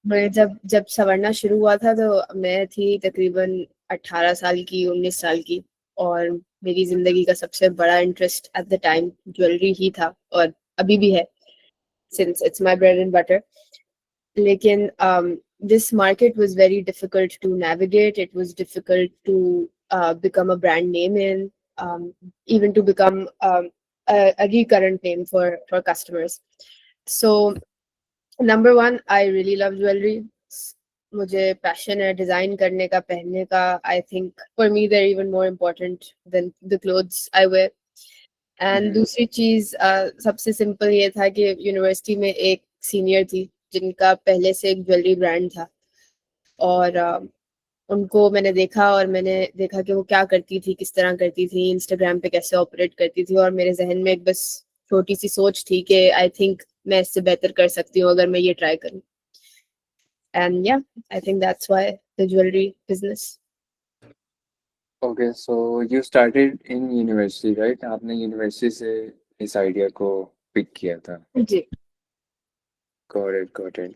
मैं जब जब सवरना शुरू हुआ था तो मैं थी तकरीबन 18 साल की, 19 साल की, और मेरी जिंदगी का सबसे बड़ा interest at the time jewellery ही था, और अभी भी है, since it's my bread and butter. लेकिन this market was very difficult to navigate. It was difficult to become a brand name in, even to become a recurrent name for customers. So number one, I really love jewelry. मुझे passion है design करने का, पहनने का. I think for me they're even more important than the clothes I wear. And hmm. दूसरी चीज, सबसे simple ये था कि यूनिवर्सिटी में एक सीनियर थी जिनका पहले से एक ज्वेलरी ब्रांड था, और उनको मैंने देखा, और मैंने देखा कि वो क्या करती थी, किस तरह करती थी, इंस्टाग्राम पे कैसे ऑपरेट करती थी, और मेरे जहन में एक बस छोटी सी सोच थी कि आई थिंक मैं इससे बेहतर कर सकती हूँ अगर मैं ये ट्राई करूँ. And yeah, I think that's why the jewellery business. Okay, so you started in university right? आपने यूनिवर्सिटी से इस आइडिया को पिक किया था। जी. Got it, got it.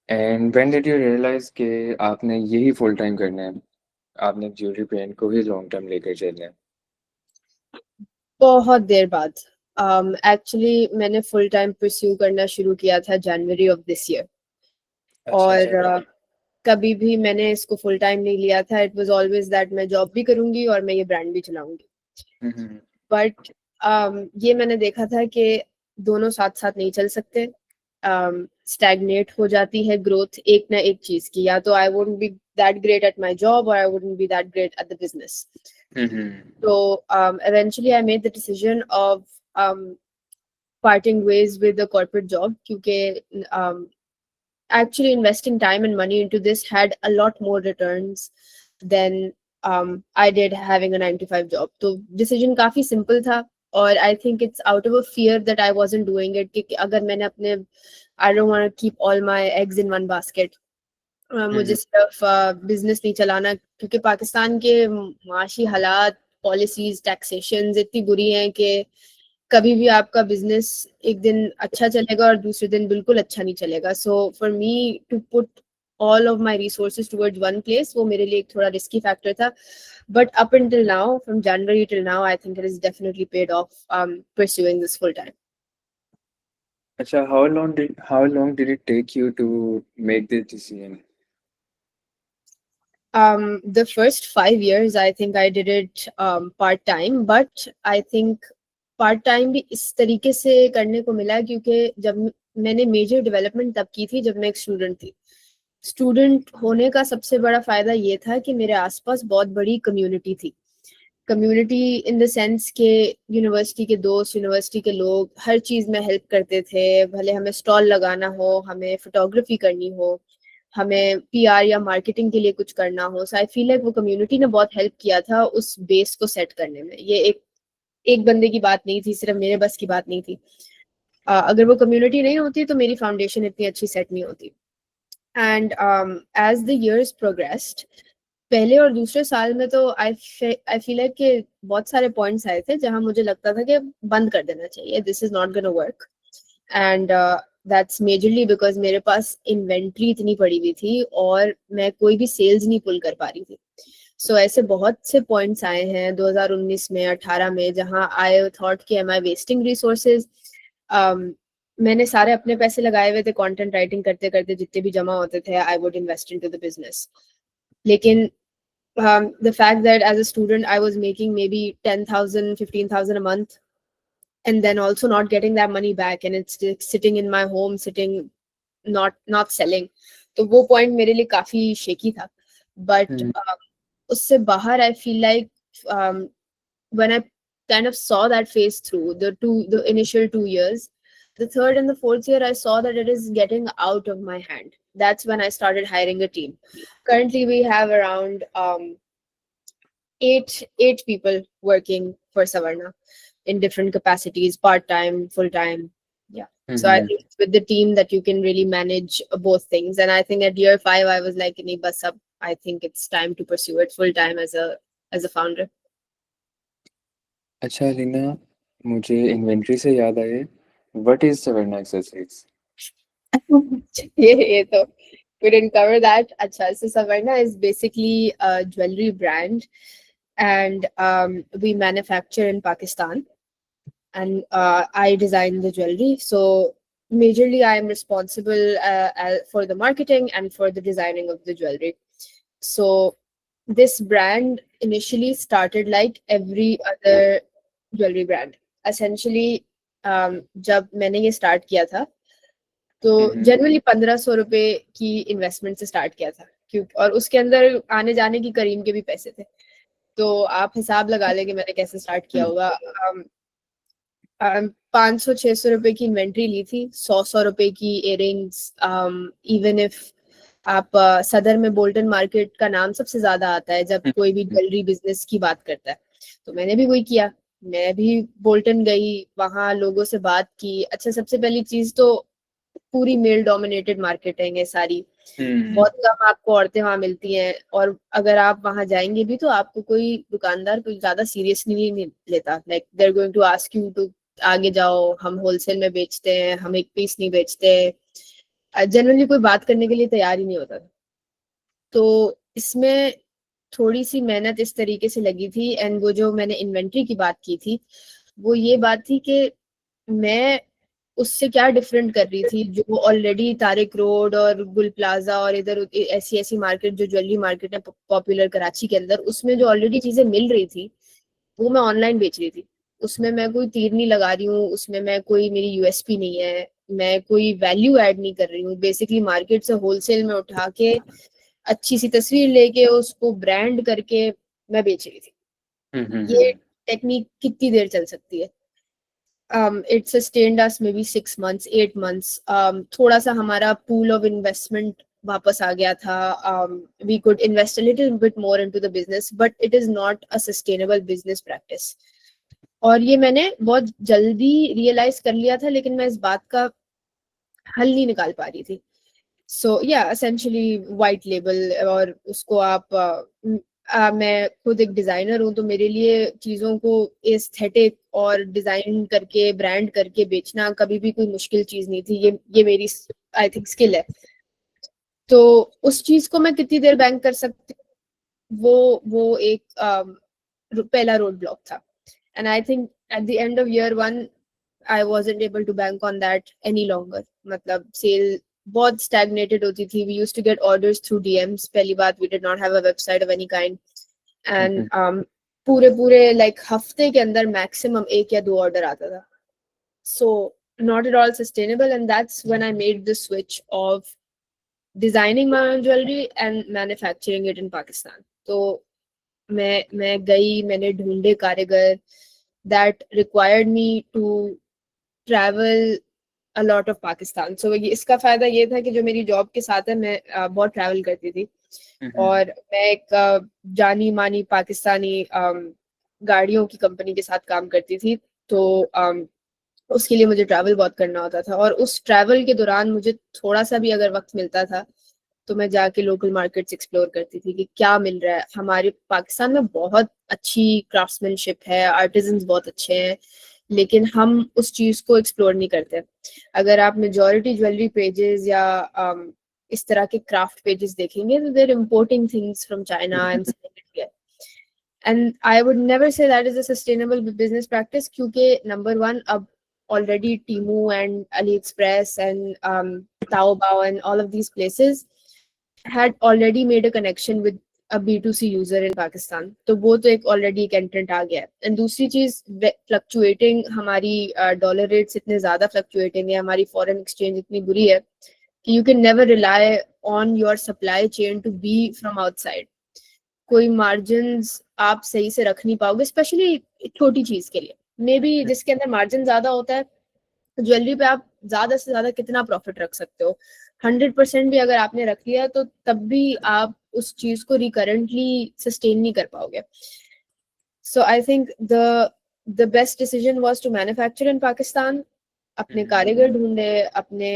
And when did you realise कि आपने यही फुल टाइम करना है, आपने ज्वेलरी ब्रांड को ही लॉन्ग टर्म लेकर चलना है? बहुत देर बाद. एक्चुअली मैंने फुल टाइम परस्यू करना शुरू किया था जनवरी ऑफ दिस ईयर. अच्छा और अच्छा। कभी भी मैंने इसको फुल टाइम नहीं लिया था. इट वाज ऑलवेज दैट मैं जॉब भी करूंगी और मैं ये ब्रांड भी चलाऊंगी. हम्म। बट ये मैंने देखा था कि दोनों साथ साथ नहीं चल सकते. स्टैग्नेट हो जाती है ग्रोथ एक ना एक चीज की. या तो I wouldn't be that great at my job, और I wouldn't be that great at the business. Hmm. So eventually I made the decision of parting ways with the corporate job, क्योंकि actually investing time and money into this had a lot more returns than I did having a 9 to 5 job. तो decision काफी simple था, और I think it's out of a fear that I wasn't doing it कि अगर मैंने अपने, I don't want to keep all my eggs in one basket. मुझे हम्म। सिर्फ बिजनेस नहीं चलाना, क्योंकि पाकिस्तान के माशी हालात, पॉलिसीज, टैक्सेशन इतनी बुरी हैं कि कभी भी आपका बिजनेस एक दिन अच्छा चलेगा और दूसरे दिन बिल्कुल अच्छा नहीं चलेगा. So for me to put all of my resources towards one place, वो मेरे लिए एक थोड़ा रिस्की फैक्टर था. But up until now, from January till now, I think it is definitely paid off pursuing this full time. अच्छा, how long did it take you to make this decision? The first 5 years, I think I did it part time, but I think part time भी इस तरीके से करने को मिला क्योंकि जब मैंने मेजर डेवलपमेंट तब की थी जब मैं एक स्टूडेंट थी. स्टूडेंट होने का सबसे बड़ा फायदा ये था कि मेरे आसपास बहुत बड़ी कम्युनिटी थी. कम्युनिटी इन द सेंस के यूनिवर्सिटी के दोस्त, यूनिवर्सिटी के लोग हर चीज़ में हेल्प करते थे. भले हमें स्टॉल लगाना हो, हमें फोटोग्राफी करनी हो, हमें पीआर या मार्केटिंग के लिए कुछ करना हो. सो आई फील लाइक वो कम्युनिटी ने बहुत हेल्प किया था उस बेस को सेट करने में. ये एक बंदे की बात नहीं थी, सिर्फ मेरे बस की बात नहीं थी. अगर वो कम्युनिटी नहीं होती तो मेरी फाउंडेशन इतनी अच्छी सेट नहीं होती. And as the years progressed, पहले और दूसरे साल में तो आई फील लाइक कि बहुत सारे पॉइंट्स आए थे जहां मुझे लगता था कि बंद कर देना चाहिए, this is not gonna work. And that's majorly because मेरे पास इन्वेंट्री इतनी पड़ी हुई थी और मैं कोई भी सेल्स नहीं पुल कर पा रही थी. सो ऐसे बहुत से पॉइंट्स आए हैं 2019 में, 18 में, जहां आई थॉट कि एम आई वेस्टिंग रिसोर्सेज. मैंने सारे अपने पैसे लगाए हुए थे कंटेंट राइटिंग करते करते, जितने भी जमा होते थे I would invest into the business. लेकिन the fact that as a student I was making maybe 10,000, 15,000 a month, and then also not getting that money back, and it's just sitting in my home, sitting, not selling. तो वो point मेरे लिए काफी shaky था. But हम्म। उससे बाहर I feel like when I kind of saw that phase through the initial 2 years, the third and the fourth year I saw that it is getting out of my hand. That's when I started hiring a team. Currently we have around eight people working for Savarna in different capacities, part time, full time. Yeah. So I hmm. think it's with the team that you can really manage both things. And I think at year 5 I was like, "Nahi, bas ab, I think it's time to pursue it full time as a founder." अच्छा रीना, मुझे inventory से याद आए, what is savarna exercise? ये तो we didn't cover that. Acha, so Savarna is basically a jewelry brand, and we manufacture in Pakistan, and I design the jewelry. So majorly, I am responsible for the marketing and for the designing of the jewelry. So this brand initially started like every other jewelry brand. Essentially, जब मैंने ये start किया था तो generally 1500 रुपए की investment से start किया था, क्योंकि और उसके अंदर आने जाने की करीम के भी पैसे थे। तो आप हिसाब लगा लें कि मैंने कैसे स्टार्ट किया होगा। 500-600 रुपए की इन्वेंट्री ली थी, 100-100 रुपए की इयरिंग्स। इवन इफ आप सदर में बोल्टन मार्केट का नाम सबसे ज्यादा आता है जब कोई भी ज्वेलरी बिजनेस की बात करता है, तो मैंने भी वही किया। मैं भी बोल्टन गई, वहां लोगों से बात की। अच्छा, सबसे पहली चीज तो पूरी मेल डोमिनेटेड मार्केटिंग है सारी, बहुत कम आपको औरतें वहां मिलती हैं, और अगर आप वहां जाएंगे भी तो आपको कोई दुकानदार कोई ज्यादा सीरियसली नहीं लेता। Like they are going to ask you to आगे जाओ, हम होलसेल में बेचते हैं, हम एक पीस नहीं बेचते। जनरली कोई बात करने के लिए तैयार ही नहीं होता था। तो इसमें थोड़ी सी मेहनत इस तरीके से लगी थी। एंड वो जो मैंने इन्वेंट्री की बात की थी, वो ये बात थी कि मैं उससे क्या डिफरेंट कर रही थी, जो ऑलरेडी तारिक रोड और गुल प्लाजा और इधर ऐसी ऐसी मार्केट जो ज्वेलरी मार्केट है पॉपुलर कराची के अंदर, उसमें जो ऑलरेडी चीजें मिल रही थी वो मैं ऑनलाइन बेच रही थी। उसमें मैं कोई तीर नहीं लगा रही हूँ, उसमें मैं कोई मेरी यूएसपी नहीं है, मैं कोई वैल्यू ऐड नहीं कर रही हूँ। बेसिकली मार्केट से होलसेल में उठा के अच्छी सी तस्वीर लेके उसको ब्रांड करके मैं बेच रही थी। ये टेक्निक कितनी देर चल सकती है? It sustained us maybe 6 months, 8 months. थोड़ा सा हमारा pool of investment वापस आ गया था। We could invest a little bit more into the business, but it is not a sustainable business practice. और ये मैंने बहुत जल्दी रियलाइज कर लिया था, लेकिन मैं इस बात का हल नहीं निकाल पा रही थी। सो या एसेंशियली वाइट लेबल, और उसको आप मैं खुद एक डिजाइनर हूँ, तो मेरे लिए चीजों को एस्थेटिक और डिजाइन करके ब्रांड करके बेचना कभी भी कोई मुश्किल चीज नहीं थी। ये मेरी आई थिंक स्किल है। तो उस चीज को मैं कितनी देर बैंक कर सकती हूँ, वो एक पहला रोड ब्लॉक था। And I think at the end of year 1 I wasn't able to bank on that any longer. मतलब सेल बहुत stagnated होती थी। We used to get orders through DMs. पहली बात, we did not have a website of any kind. And पूरे like हफ्ते के अंदर maximum 1 या 2 order आता था. So not at all sustainable, and that's when I made the switch of designing my own jewelry and manufacturing it in Pakistan. तो मैं गई, मैंने ढूंढे कारीगर that required me to travel a lot of Pakistan. So इसका फायदा ये था कि जो मेरी जॉब के साथ है, मैं बहुत ट्रैवल करती थी, और मैं एक जानी मानी पाकिस्तानी गाड़ियों की कंपनी के साथ काम करती थी। तो उसके लिए मुझे ट्रैवल बहुत करना होता था, और उस ट्रैवल के दौरान मुझे थोड़ा सा भी अगर वक्त मिलता था तो मैं जाके लोकल मार्केट्स एक्सप्लोर करती थी कि क्या मिल रहा है। हमारे पाकिस्तान में बहुत अच्छी क्राफ्ट्समैनशिप है, आर्टिजन्स बहुत अच्छे हैं, लेकिन हम उस चीज को एक्सप्लोर नहीं करते। अगर आप मेजॉरिटी ज्वेलरी पेजेस या इस तरह के क्राफ्ट पेजेस देखेंगे तो they're importing things from China and India, and I would never say that is a sustainable business practice, क्योंकि नंबर 1 अब already Temu and AliExpress and Taobao and all of these places had already made a connection with a B2C user in Pakistan. तो वो तो एक already एक entrant आ गया है। And दूसरी चीज, fluctuating हमारी dollar rates इतने ज़्यादा fluctuating है, हमारी foreign exchange इतनी बुरी है कि you can never rely on your supply chain to be from outside. कोई margins आप सही से रख नहीं पाओगे, स्पेशली छोटी चीज के लिए। मे बी जिसके अंदर मार्जिन ज्यादा होता है, ज्वेलरी पे आप ज्यादा से ज्यादा कितना प्रॉफिट रख सकते हो? 100% भी अगर आपने रख लिया तो तब भी आप उस चीज को रिकरेंटली सस्टेन नहीं कर पाओगे। So I think the best decision was to manufacture in Pakistan. अपने कारीगर ढूंढे, अपने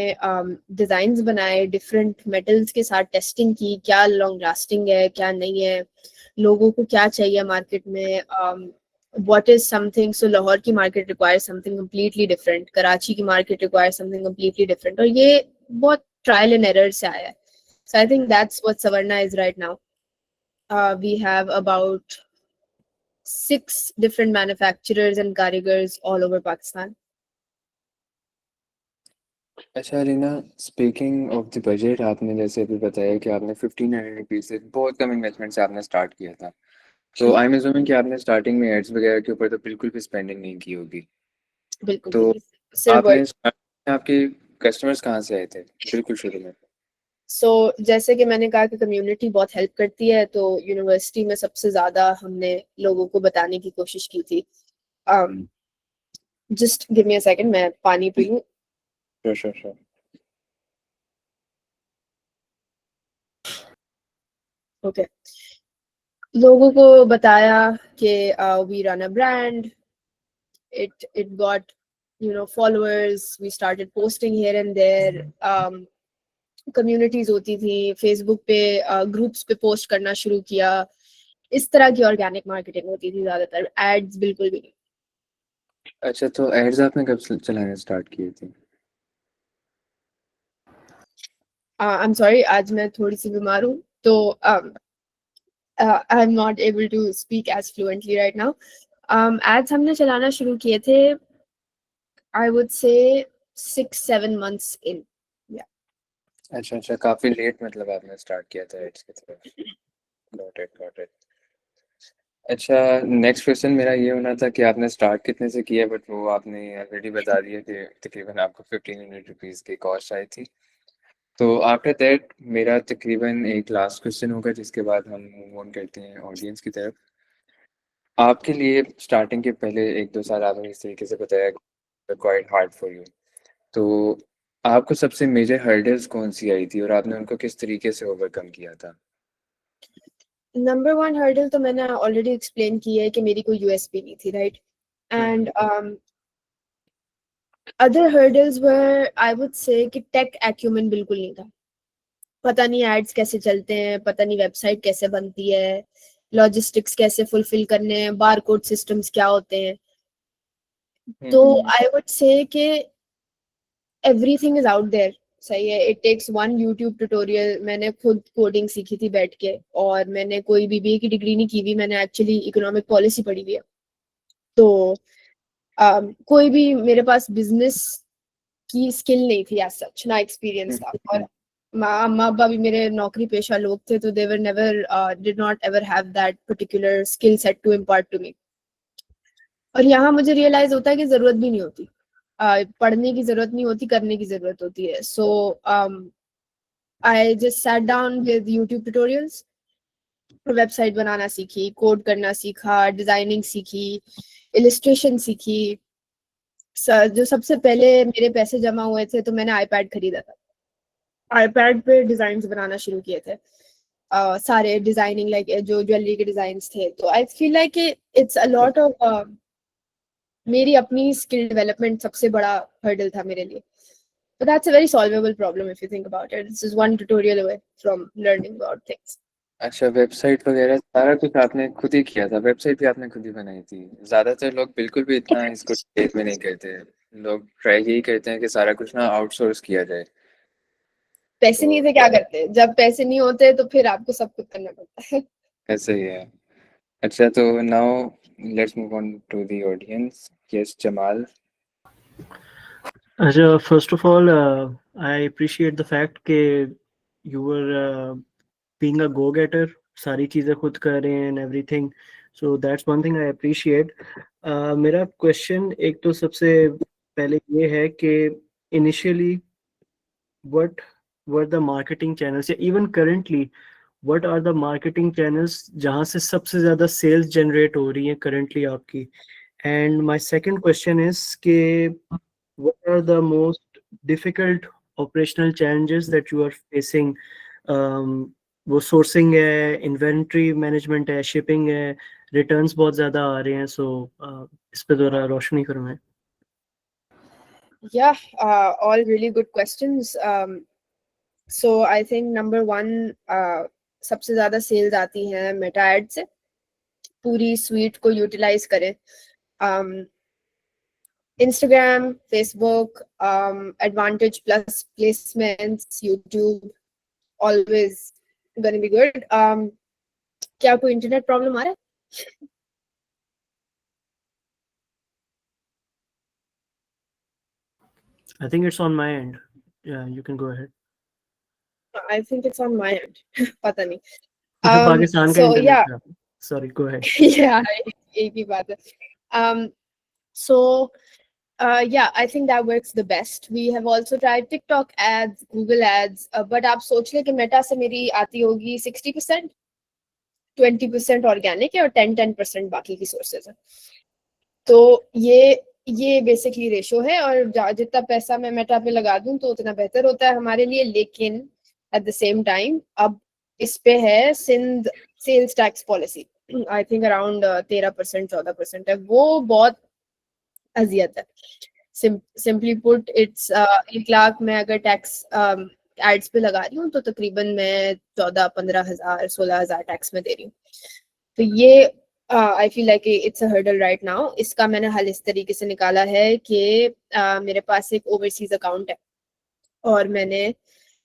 डिजाइन्स बनाए, डिफरेंट मेटल्स के साथ टेस्टिंग की, क्या लॉन्ग लास्टिंग है क्या नहीं है, लोगों को क्या चाहिए मार्केट में, what is something. So Lahore की market requires something completely different, Karachi की market requires something completely different, और ये बहुत ट्रायल एंड एरर से आया है। So I think that's what Savarna is right now. We have about 6 different manufacturers and karigars all over Pakistan. अच्छा Reena, speaking of the budget, आपने जैसे अभी बताया कि आपने 1500 रुपीज से बहुत कम इन्वेस्टमेंट से आपने स्टार्ट किया था, तो आई एम अज्यूमिंग कि आपने स्टार्टिंग में एड्स वगैरह के ऊपर तो बिल्कुल भी स्पेंडिंग नहीं की होगी। बिल्कुल तो भी नहीं, सिर्फ आपने starting में आपके कस्टमर्स कहाँ से आए थे बिल्कुल शुरू में? सो जैसे कि मैंने कहा कि कम्युनिटी बहुत हेल्प करती है, तो यूनिवर्सिटी में सबसे ज्यादा हमने लोगों को बताने की कोशिश की थी। Just give me a second, मैं पानी पी लूं। Sure sure sure. ओके, लोगों को बताया कि we run a brand, it got followers, we started posting here and there, communities होती थी फेसबुक पे, ग्रुप्स पे पोस्ट करना शुरू किया। इस तरह की ऑर्गेनिक मार्केटिंग होती थी, ज्यादातर एड्स बिल्कुल भी नहीं। अच्छा, तो एड्स आपने कब चलाने स्टार्ट किए थे? आई एम सॉरी, आज मैं थोड़ी सी बीमार हूँ, तो I am not able to speak as fluently right now. Ads हमने चलाना शुरू किए थे, आई वुड से 6-7 months इन। अच्छा अच्छा, काफी लेट मतलब आपने स्टार्ट किया था एड्स की तरफ। Got it got it. अच्छा, नेक्स्ट क्वेश्चन मेरा ये होना था कि आपने स्टार्ट कितने से किया, बट वो आपने ऑलरेडी बता दिया कि तकरीबन आपको 1500 रुपीज़ की कॉस्ट आई थी। तो आफ्टर दैट मेरा तकरीबन एक लास्ट क्वेश्चन होगा, जिसके बाद हम मूव ऑन करते हैं ऑडियंस की तरफ। आपके लिए स्टार्टिंग के पहले 1-2 साल आपने इस तरीके से बताया क्वाइट हार्ड फॉर यू, तो आपको सबसे मेजर हर्डल्स कौन सी आई थी और आपने उनको किस तरीके से ओवरकम किया था? नंबर 1 हर्डल तो मैंने ऑलरेडी एक्सप्लेन की है कि मेरी कोई यूएसपी नहीं थी, right? And other hurdles were, I would से कि टेक एक्यूमेन बिल्कुल नहीं था। पता नहीं एड्स कैसे चलते हैं, पता नहीं वेबसाइट कैसे बनती है, लॉजिस्टिक्स कैसे फुलफिल करने हैं, बारकोड सिस्टम्स क्या होते हैं। तो आई वुड से कि एवरीथिंग इज आउट देयर, सही है। It takes one YouTube tutorial. मैंने खुद कोडिंग सीखी थी बैठ के, और मैंने कोई बीबीए की डिग्री नहीं की हुई, मैंने एक्चुअली इकोनॉमिक पॉलिसी पढ़ी हुई है। तो कोई भी मेरे पास बिजनेस की स्किल नहीं थी एज सच, ना एक्सपीरियंस था। और अम्मा अब्बा भी मेरे नौकरी पेशा लोग थे, तो they've never did not ever have that particular skill set to impart to me. और यहाँ मुझे रियलाइज होता है कि जरूरत भी नहीं होती, पढ़ने की जरूरत नहीं होती, करने की जरूरत होती है। So I just sat down with YouTube tutorials, website बनाना सीखी, कोड करना सीखा, डिजाइनिंग सीखी, इलिस्ट्रेशन सीखी। जो सबसे पहले मेरे पैसे जमा हुए थे, तो मैंने आईपैड खरीदा था। आईपैड पे डिजाइन बनाना शुरू किए थे, सारे डिजाइनिंग लाइक जो ज्वेलरी के डिजाइन थे। तो I feel like it's a lot of, मेरी अपनी स्किल डेवलपमेंट सबसे बड़ा हर्डल था मेरे लिए। But that's a very solvable problem if you think about it. This is one tutorial away from learning about things. अच्छा, वेबसाइट वगैरह सारा कुछ आपने खुद ही किया था? वेबसाइट भी आपने खुद ही बनाई थी? ज़्यादातर लोग बिल्कुल भी इतना इसको डिटेल में नहीं करते। लोग ट्राई यही करते हैं कि सारा कुछ ना आउटसोर्स किया जाए। पैसे नहीं तो थे क्या करते? जब पैसे नहीं होते तो फिर आपको सब कुछ करना पड़ता है। ऐसा ही है। अच्छा, तो now let's move on to the audience. Yes, Jamal. First of all, I appreciate the fact that you were being a go-getter, सारी चीज़ें खुद कर रहे हैं and everything. So that's one thing I appreciate. मेरा question एक तो सबसे पहले ये है कि initially what were the marketing channels, या even currently what are the marketing channels जहाँ से सबसे ज़्यादा sales generate हो रही है currently आपकी? And my second question is कि what are the most difficult operational challenges that you are facing? वो sourcing है, inventory management है, shipping है, returns बहुत ज़्यादा आ रहे हैं, so इस पे थोड़ा रोशनी करवाएं। Yeah, all really good questions. So I think number 1, सबसे ज्यादा सेल्स आती हैं मेटा एड से। पूरी स्वीट को यूटिलाइज करें, Instagram, Facebook, Advantage Plus placements, YouTube, always gonna be good. क्या कोई इंटरनेट प्रॉब्लम आ रहा है? I think it's on my end. Yeah, you can go ahead. I think it's on my end. पता नहीं. पाकिस्तान का So internet yeah. खराब है. Sorry, go ahead. Yeah, एक ही बात है. So yeah, I think that works the best. We have also tried TikTok ads, Google ads, but आप सोच ले कि मेटा से मेरी आती होगी 60%, 20% ऑर्गेनिक है और 10% बाकी की सोर्सेज है. तो ये बेसिकली रेशो है और जितना पैसा मैं मेटा पे लगा दूं तो उतना बेहतर होता है हमारे लिए. लेकिन एट द सेम टाइम अब इस पे है Sindh sales tax policy. I think around 13% 14% है. वो बहुत अजियत है. सिंपली पुट इट्स 1 लाख मैं अगर टैक्स एड्स पे लगा रही हूँ तो तकरीबन मैं 14-15 हज़ार 16 हज़ार टैक्स में दे रही हूँ. तो ये I feel like it's a hurdle right now. इसका मैंने हल इस तरीके से निकाला है कि मेरे पास एक ओवरसीज अकाउंट है और मैंने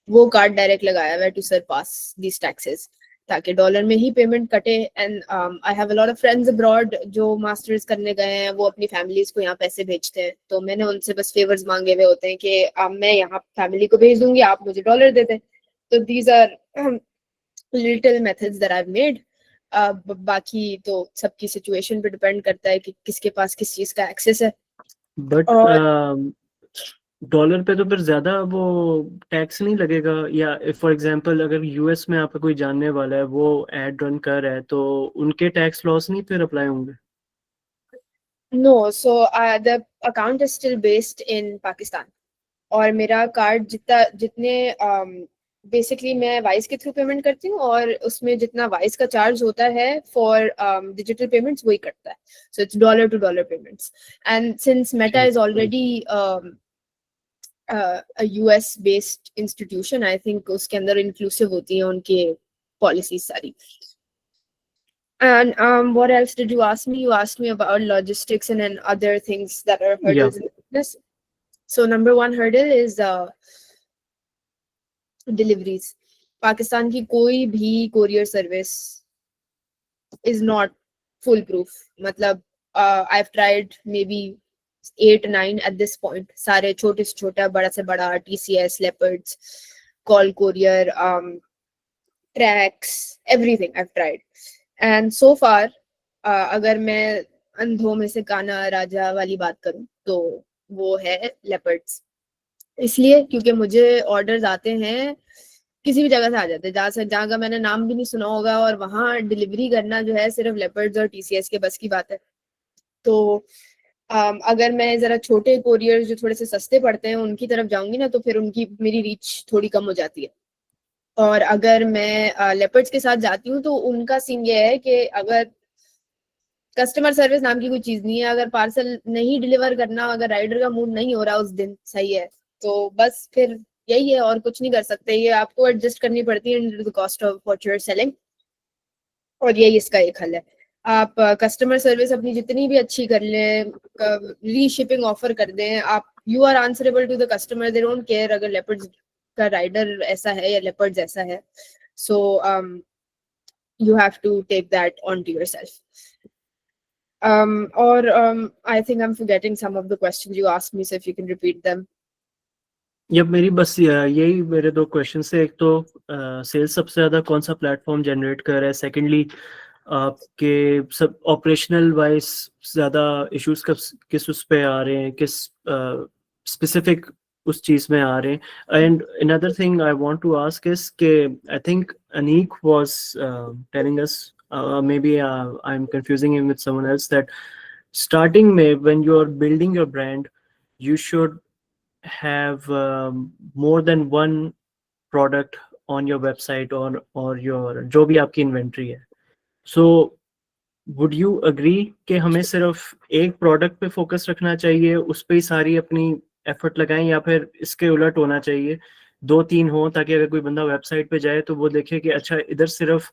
वो कार्ड डायरेक्ट लगाया हुआ है टू सरपास दीस टैक्सेस ताकि डॉलर में ही पेमेंट कटे. And I have a lot of friends abroad जो मास्टर्स करने गए हैं, वो अपनी फैमिलीज को यहाँ पैसे भेजते हैं. तो मैंने उनसे बस फेवर्स मांगे हुए होते हैं कि मैं यहाँ फैमिली को भेज दूंगी, आप मुझे डॉलर दे दें. तो these are little methods that I have made. बाकी तो सबकी सिचुएशन पे डिपेंड करता है कि किसके पास किस चीज का एक्सेस है. बट डॉलर पे तो फिर ज्यादा वो टैक्स नहीं लगेगा? या फॉर एग्जांपल अगर यूएस में आपका कोई जानने वाला है वो एड रन कर रहा है तो उनके टैक्स लॉस नहीं फिर अप्लाई होंगे? No. So the account is still based in Pakistan और मेरा कार्ड जितने बेसिकली मैं वाइस के थ्रू पेमेंट करती हूँ और उसमें जितना वाइस का चार्ज होता है फॉर डिजिटल पेमेंट्स वही कटता है. So it's dollar to dollar payments. And since Meta is already US based institution, I think उसके अंदर इंक्लूसिव होती है उनके पॉलिसीज सारी. And what else did you ask me? You asked me about logistics and then other things that are hurdles in business. So number one hurdle is deliveries. Pakistan की कोई भी courier service is not foolproof. मतलब I've tried maybe 8-9 at this point. सारे छोटे से छोटा, बड़ा से बड़ा, TCS, Leopards, Call Courier, Trax, everything I've tried. And so far, अगर मैं अंधों में से काना राजा वाली बात करूं तो वो है लेपर्ड्स. इसलिए क्योंकि मुझे ऑर्डर्स आते हैं किसी भी जगह से आ जाते हैं जहाँ का मैंने नाम भी नहीं सुना होगा और वहाँ डिलीवरी करना जो है सिर्फ लेपर्ड्स और TCS के बस की बात है. तो अगर मैं जरा छोटे कोरियर जो थोड़े से सस्ते पड़ते हैं उनकी तरफ जाऊंगी ना तो फिर उनकी मेरी रीच थोड़ी कम हो जाती है. और अगर मैं लेपर्ड्स के साथ जाती हूँ तो उनका सीन ये है कि अगर कस्टमर सर्विस नाम की कोई चीज नहीं है, अगर पार्सल नहीं डिलीवर करना, अगर राइडर का मूड नहीं हो रहा उस दिन सही है तो बस फिर यही है और कुछ नहीं कर सकते. ये आपको एडजस्ट करनी पड़ती है into the cost of what you are selling और यही इसका एक हल है. आप कस्टमर सर्विस अपनी जितनी भी अच्छी कर लें, रीशिपिंग ऑफर कर दें, आप you are answerable to the customer. They don't care अगर लेपर्ड्स का राइडर ऐसा है या लेपर्ड्स ऐसा है. So you have to take that on to yourself. और I think I'm forgetting some of the questions you asked me, so if you can repeat them. मेरी बस यही मेरे 2 क्वेश्चन से. एक तो सेल्स सबसे ज्यादा कौन सा प्लेटफॉर्म जनरेट कर रहा है? सेकेंडली आपके सब ऑपरेशनल वाइज ज्यादा इश्यूज किस उस पे आ रहे हैं, किस स्पेसिफिक उस चीज में आ रहे हैं? And another thing I want to ask is के I think Aneeq was telling us, maybe I'm confusing him with someone else, that starting when you are building your brand you should have more than one product on your website or your जो भी आपकी inventory है. So would you agree कि हमें सिर्फ एक product पे focus रखना चाहिए, उस पे ही सारी अपनी एफर्ट लगाएं, या फिर इसके उलट होना चाहिए 2-3 हो ताकि अगर कोई बंदा वेबसाइट पे जाए तो वो देखे कि अच्छा इधर सिर्फ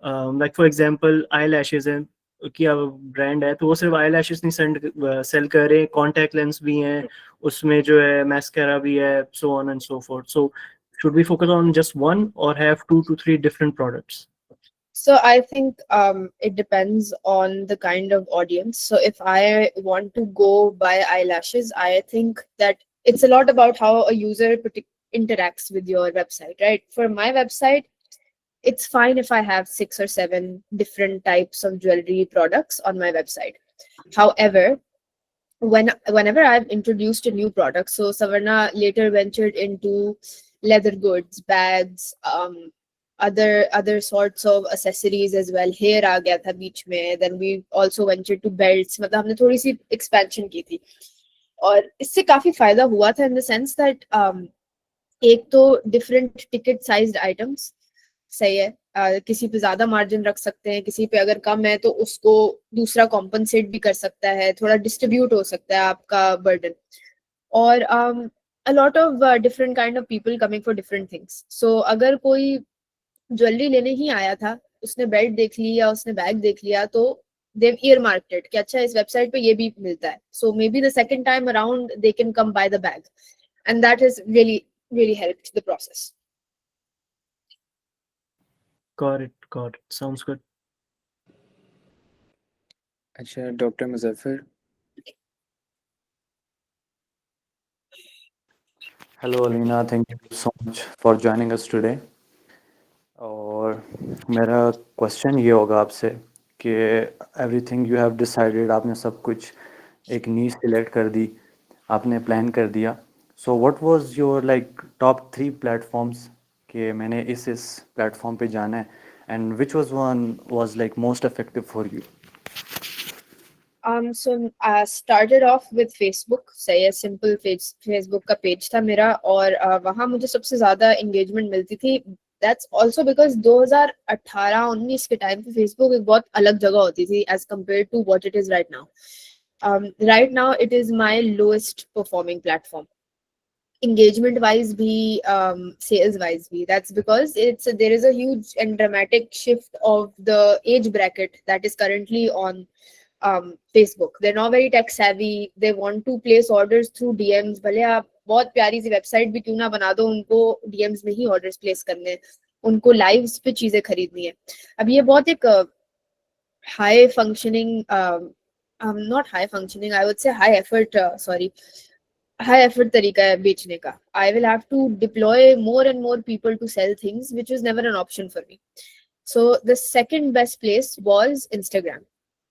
like for example eye lashes है कि ब्रांड है तो वो सिर्फ आई लैशेज नहीं सेल कर रहे, कॉन्टैक्ट लेंस भी हैं उसमें, जो है मैस्कारा भी है, so on and so fourth. So should we focus on just one or have 2 to 3 different products? So I think it depends on the kind of audience. So if I want to go buy eyelashes, I think that it's a lot about how a user interacts with your website, right? For my website, it's fine if I have 6 or 7 different types of jewelry products on my website. However, whenever I've introduced a new product, so Savarna later ventured into leather goods, bags, other sorts of accessories as well. Hair आ गया था बीच में. Then we also ventured to belts. मतलब हमने थोड़ी सी expansion की थी. और इससे काफी फायदा हुआ था in the sense that एक तो different ticket sized items सही है. किसी पे ज्यादा मार्जिन रख सकते हैं, किसी पे अगर कम है तो उसको दूसरा कॉम्पनसेट भी कर सकता है, थोड़ा डिस्ट्रीब्यूट हो सकता है आपका बर्डन. और a lot of different kind of people coming for different things. So अगर कोई ज्वेलरी लेने ही आया था, उसने बेल्ट देख ली या उसने बैग देख लिया, तो they've earmarked it कि अच्छा इस वेबसाइट पे ये भी मिलता है. So maybe the second time around they can come buy the bag, and that has really helped the process. Got it. Sounds good. अच्छा doctor Muzaffar. Hello, Alina. Thank you so much for joining us today. और मेरा question ये होगा आपसे कि everything you have decided, आपने सब कुछ एक नीश सिलेक्ट कर दी, आपने प्लान कर दिया. So what was your like top 3 platforms कि मैंने इस प्लेटफॉर्म पे जाना है, and which was like most effective for you? So I started off with Facebook. सही है, simple Facebook का पेज था मेरा, और वहाँ मुझे सबसे ज्यादा engagement मिलती थी. That's also because 2018-19 के टाइम पे Facebook एक बहुत अलग जगह होती थी as compared to what it is right now. Right now it is my lowest performing platform. Engagement wise भी, sales wise भी. That's because there is a huge and dramatic shift of the age bracket that is currently on Facebook. They're not very tech savvy. They want to place orders through DMs. भले आप बहुत प्यारी सी website भी क्यों ना बना दो, उनको DMs में ही ऑर्डर्स प्लेस करने, उनको लाइव्स पे चीजें खरीदनी है. अब ये बहुत एक high functioning, not high functioning, I would say high effort तरीका है बेचने का. I will have to deploy more and more people to sell things, which was never an option for me. So the second best place was Instagram.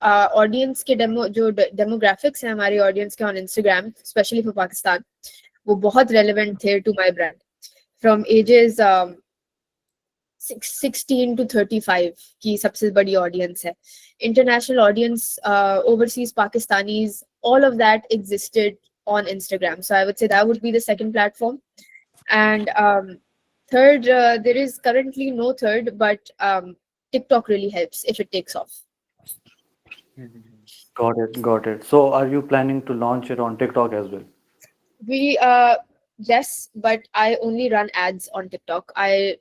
Audience के demographics हैं हमारे audience के on Instagram, specially for Pakistan, वो बहुत relevant थे to my brand. From ages 16 to 35 की सबसे बड़ी ऑडियंस है. International audience, overseas Pakistanis, all of that existed on Instagram. So I would say that would be the second platform. And third, there is currently no third, but TikTok really helps if it takes off. Got it. So are you planning to launch it on TikTok as well? Yes, but I only run ads on TikTok. I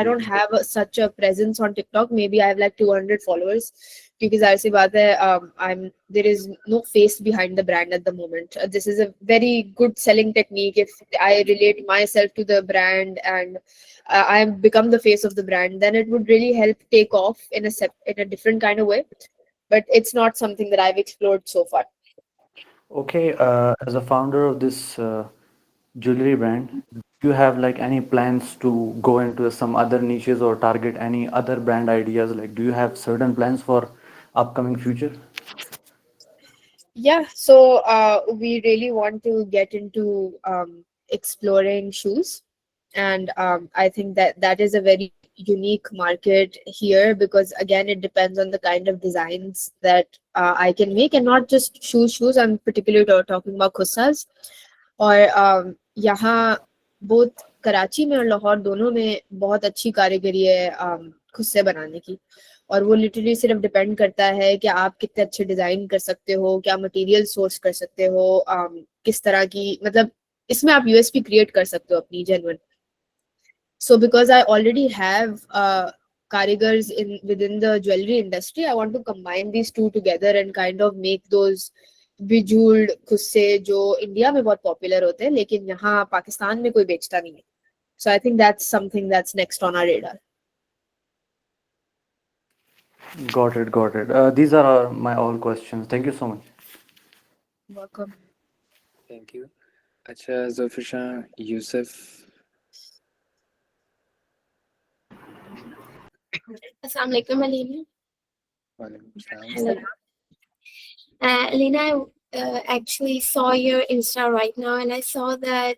don't have such a presence on TikTok. Maybe I have like 200 followers. क्योंकि जाहिर सी बात है, there is no face behind the brand at the moment. This is a very good selling technique. If I relate myself to the brand and I become the face of the brand, then it would really help take off in a different kind of way. But it's not something that I've explored so far. Okay, as a founder of this jewelry brand, do you have like any plans to go into some other niches or target any other brand ideas? Like, do you have certain plans for upcoming future? Yeah, so we really want to get into exploring shoes, and I think that is a very unique market here, because again it depends on the kind of designs that I can make, and not just shoes. I'm particularly talking about khussas. और यहाँ both Karachi में और लाहौर दोनों में बहुत अच्छी कारीगरी है खुस्से बनाने की, और वो लिटरली सिर्फ डिपेंड करता है कि आप कितने अच्छे डिजाइन कर सकते हो, क्या मटेरियल सोर्स कर सकते हो, किस तरह की, मतलब इसमें आप यूएसपी क्रिएट कर सकते हो अपनी genuine. So because I already have karigars within the jewelry industry, I want to combine these two together and kind of make those bejeweled खुस्से जो इंडिया में बहुत पॉपुलर होते हैं लेकिन यहाँ पाकिस्तान में कोई बेचता नहीं है. So I think that's something that's next on our radar. Got it, got it. These are my all questions. Thank you so much. Welcome. Thank you. अच्छा Zafar Shah, Yusuf. Assalamu alaikum, Alina. वालेकुम सलाम. Hello. Alina, I actually saw your Insta right now, and I saw that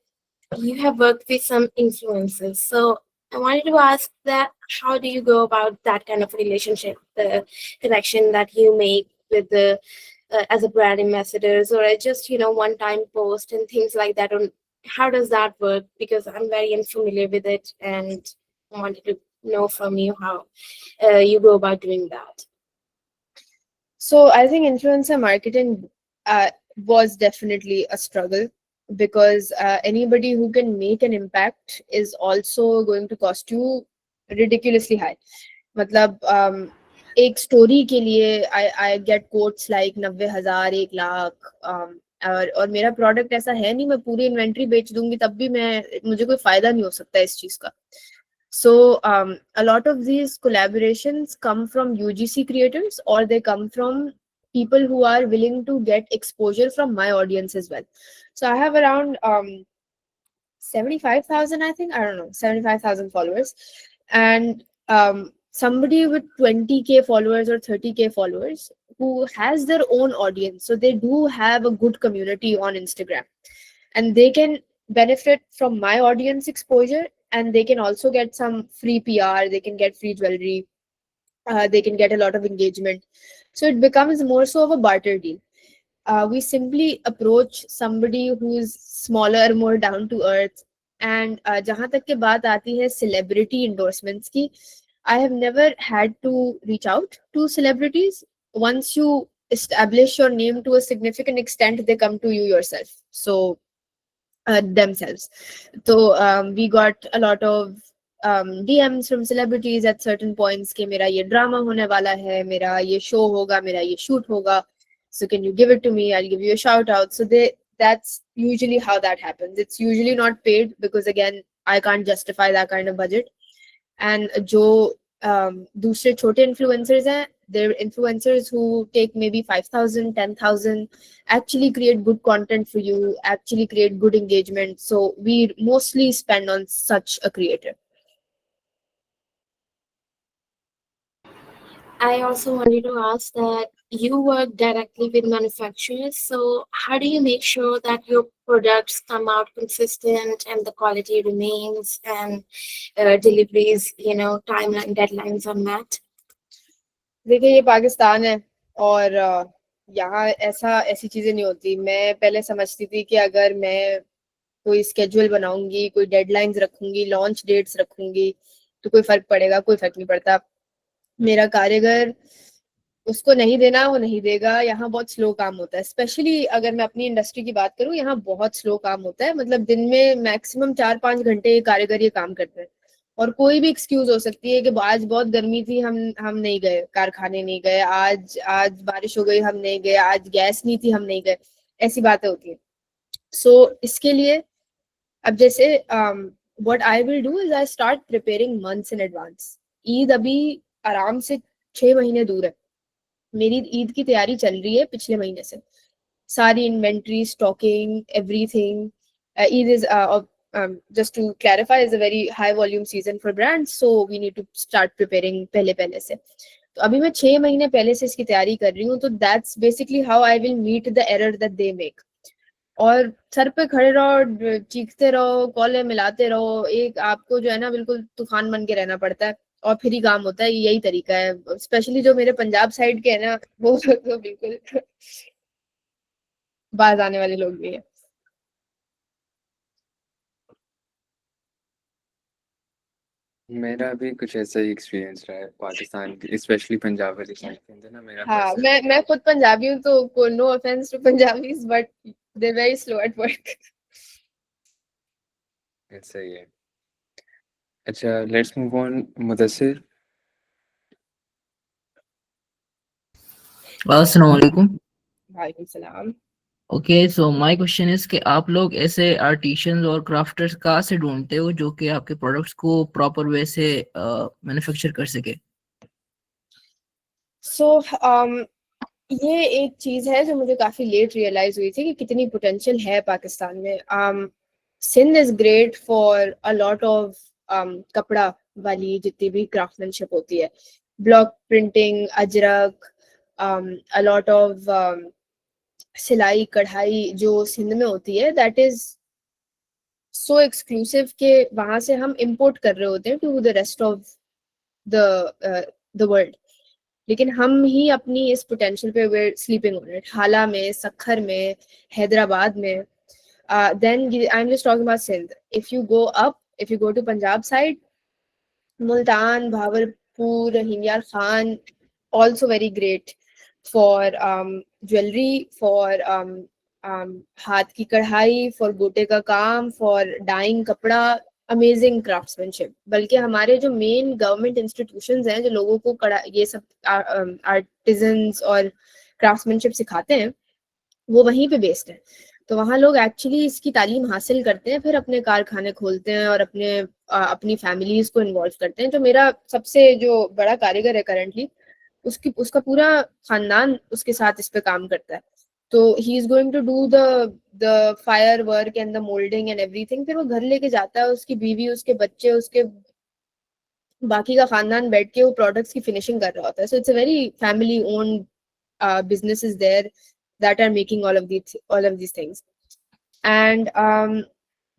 you have worked with some influencers. So I wanted to ask that how do you go about that kind of relationship, the connection that you make with the as a brand ambassadors, or just one-time post and things like that? On how does that work? Because I'm very unfamiliar with it, and I wanted to know from you how you go about doing that. So I think influencer marketing was definitely a struggle because anybody who can make an impact is also going to cost you ridiculously high. मतलब एक story के लिए I get quotes like 90,000 1 lakh और मेरा product ऐसा है नहीं, मैं पूरी इन्वेंट्री बेच दूंगी तब भी मुझे कोई फायदा नहीं हो सकता इस चीज का. So a lot of these collaborations come from UGC creators, or they come from people who are willing to get exposure from my audience as well. So I have around 75,000, I think, I don't know, 75,000 followers, and somebody with 20K followers or 30K followers who has their own audience. So they do have a good community on Instagram, and they can benefit from my audience exposure, and they can also get some free PR, they can get free jewelry, they can get a lot of engagement. So it becomes more so of a barter deal. We simply approach somebody who's smaller, more down to earth. And जहाँ तक के बात आती है celebrity endorsements की, I have never had to reach out to celebrities. Once you establish your name to a significant extent, they come to you yourself. So themselves. So we got a lot of DMs from celebrities at certain points कि मेरा ये drama होने वाला है, मेरा ये show होगा, मेरा ये shoot होगा. So can you give it to me? I'll give you a shout out. So that's usually how that happens. It's usually not paid because again, I can't justify that kind of budget. And जो दूसरे छोटे influencers हैं, they're influencers who take maybe 5,000, 10,000, actually create good content for you, actually create good engagement. So we mostly spend on such a creator. I also wanted to ask that you work directly with manufacturers. So how do you make sure that your products come out consistent and the quality remains and deliveries, timeline, deadlines are met? देखिए ये पाकिस्तान है और यहाँ ऐसी चीजें नहीं होती. मैं पहले समझती थी कि अगर मैं कोई स्केड्यूल बनाऊंगी, कोई डेडलाइंस रखूंगी, लॉन्च डेट्स रखूंगी तो कोई फर्क पड़ेगा. कोई फर्क नहीं पड़ता. मेरा कारीगर उसको नहीं देना वो नहीं देगा. यहाँ बहुत स्लो काम होता है, स्पेशली अगर मैं अपनी इंडस्ट्री की बात करूँ. यहाँ बहुत स्लो काम होता है. मतलब दिन में मैक्सिमम 4-5 घंटे कारीगर ये काम करते हैं और कोई भी एक्सक्यूज हो सकती है कि आज बहुत गर्मी थी, हम नहीं गए, कारखाने नहीं गए, आज बारिश हो गई, हम नहीं गए, आज गैस नहीं थी, हम नहीं गए. ऐसी बातें होती है. सो इसके लिए अब जैसे what I will do is I start preparing months in advance. Eid अभी आराम से 6 महीने दूर है. मेरी ईद की तैयारी चल रही है पिछले महीने से. सारी inventory, stocking, everything. Eid is just to clarify, is a very high volume season for brands, so we need to start preparing पहले से. तो अभी मैं 6 महीने पहले से इसकी तैयारी कर रही हूँ. तो that's basically how I will meet the error that they make. और सर पे खड़े रहो, चीखते रहो, कॉलें मिलाते रहो. एक आपको जो है ना बिल्कुल तूफान बन के रहना पड़ता है और फिर ही काम होता है. यही तरीका है. स्पेशली जो मेरे पंजाब साइड के है ना, वो तो बिल्कुल बाज आने वाले लोग भी है. मेरा भी कुछ ऐसा ही एक्सपीरियंस रहा है पाकिस्तान, स्पेशली पंजाब वाली साइड के अंदर ना. मेरा हाँ, मैं खुद पंजाबी हूँ, तो no offence to Punjabis, but they very slow at work. ऐसा ही है. अच्छा, लेट्स मूव ऑन. मुदस्सिर. अस्सलाम वालेकुम. वालेकुम सलाम. Okay, so my question is कि आप लोग ऐसे आर्टिशियंस और क्राफ्टर्स कहाँ से ढूंढते हो जो कि आपके प्रोडक्ट्स को प्रॉपर वे से मैन्युफैक्चर कर सके? सो ये एक चीज है जो मुझे काफी लेट रियलाइज हुई थी कि कितनी पोटेंशियल है पाकिस्तान में। Sindh is great for a lot of कपड़ा वाली जितनी भी क्राफ्टमैनशिप होती है, block printing, ajrak, a lot of सिलाई कढ़ाई जो सिंध में होती है, दैट इज सो एक्सक्लूसिव कि वहां से हम इंपोर्ट कर रहे होते हैं to the rest of the world. लेकिन हम ही अपनी इस पोटेंशियल पे वेर स्लीपिंग ऑन इट। हाला में, सखर में, हैदराबाद में। Then I am just talking about Sindh. If you go up, if you go to Punjab side, Multan, Bahawalpur, हिंयार खान, also very great for jewelry, for हाथ की कढ़ाई, for गोटे का काम, for dyeing कपड़ा, अमेजिंग क्राफ्ट्समैनशिप। बल्कि हमारे जो मेन गवर्नमेंट इंस्टीट्यूशंस हैं जो लोगों को ये सब आर्टिजन्स और क्राफ्ट्समैनशिप सिखाते हैं, वो वहीं पे बेस्ड है। तो वहाँ लोग एक्चुअली इसकी तालीम हासिल करते हैं, फिर अपने कारखाने खोलते हैं और अपनी फैमिलीज को इन्वॉल्व करते हैं। जो मेरा सबसे जो बड़ा कारीगर है करंटली, उसका पूरा खानदान उसके साथ इस पे काम करता है। तो he is going to do the fire work and the moulding and everything. फिर वो घर लेके जाता है, उसकी बीवी, उसके बच्चे, उसके बाकी का खानदान बैठ के वो प्रोडक्ट्स की फिनिशिंग कर रहा होता है। So it's a very family owned businesses there that are making all of these things. And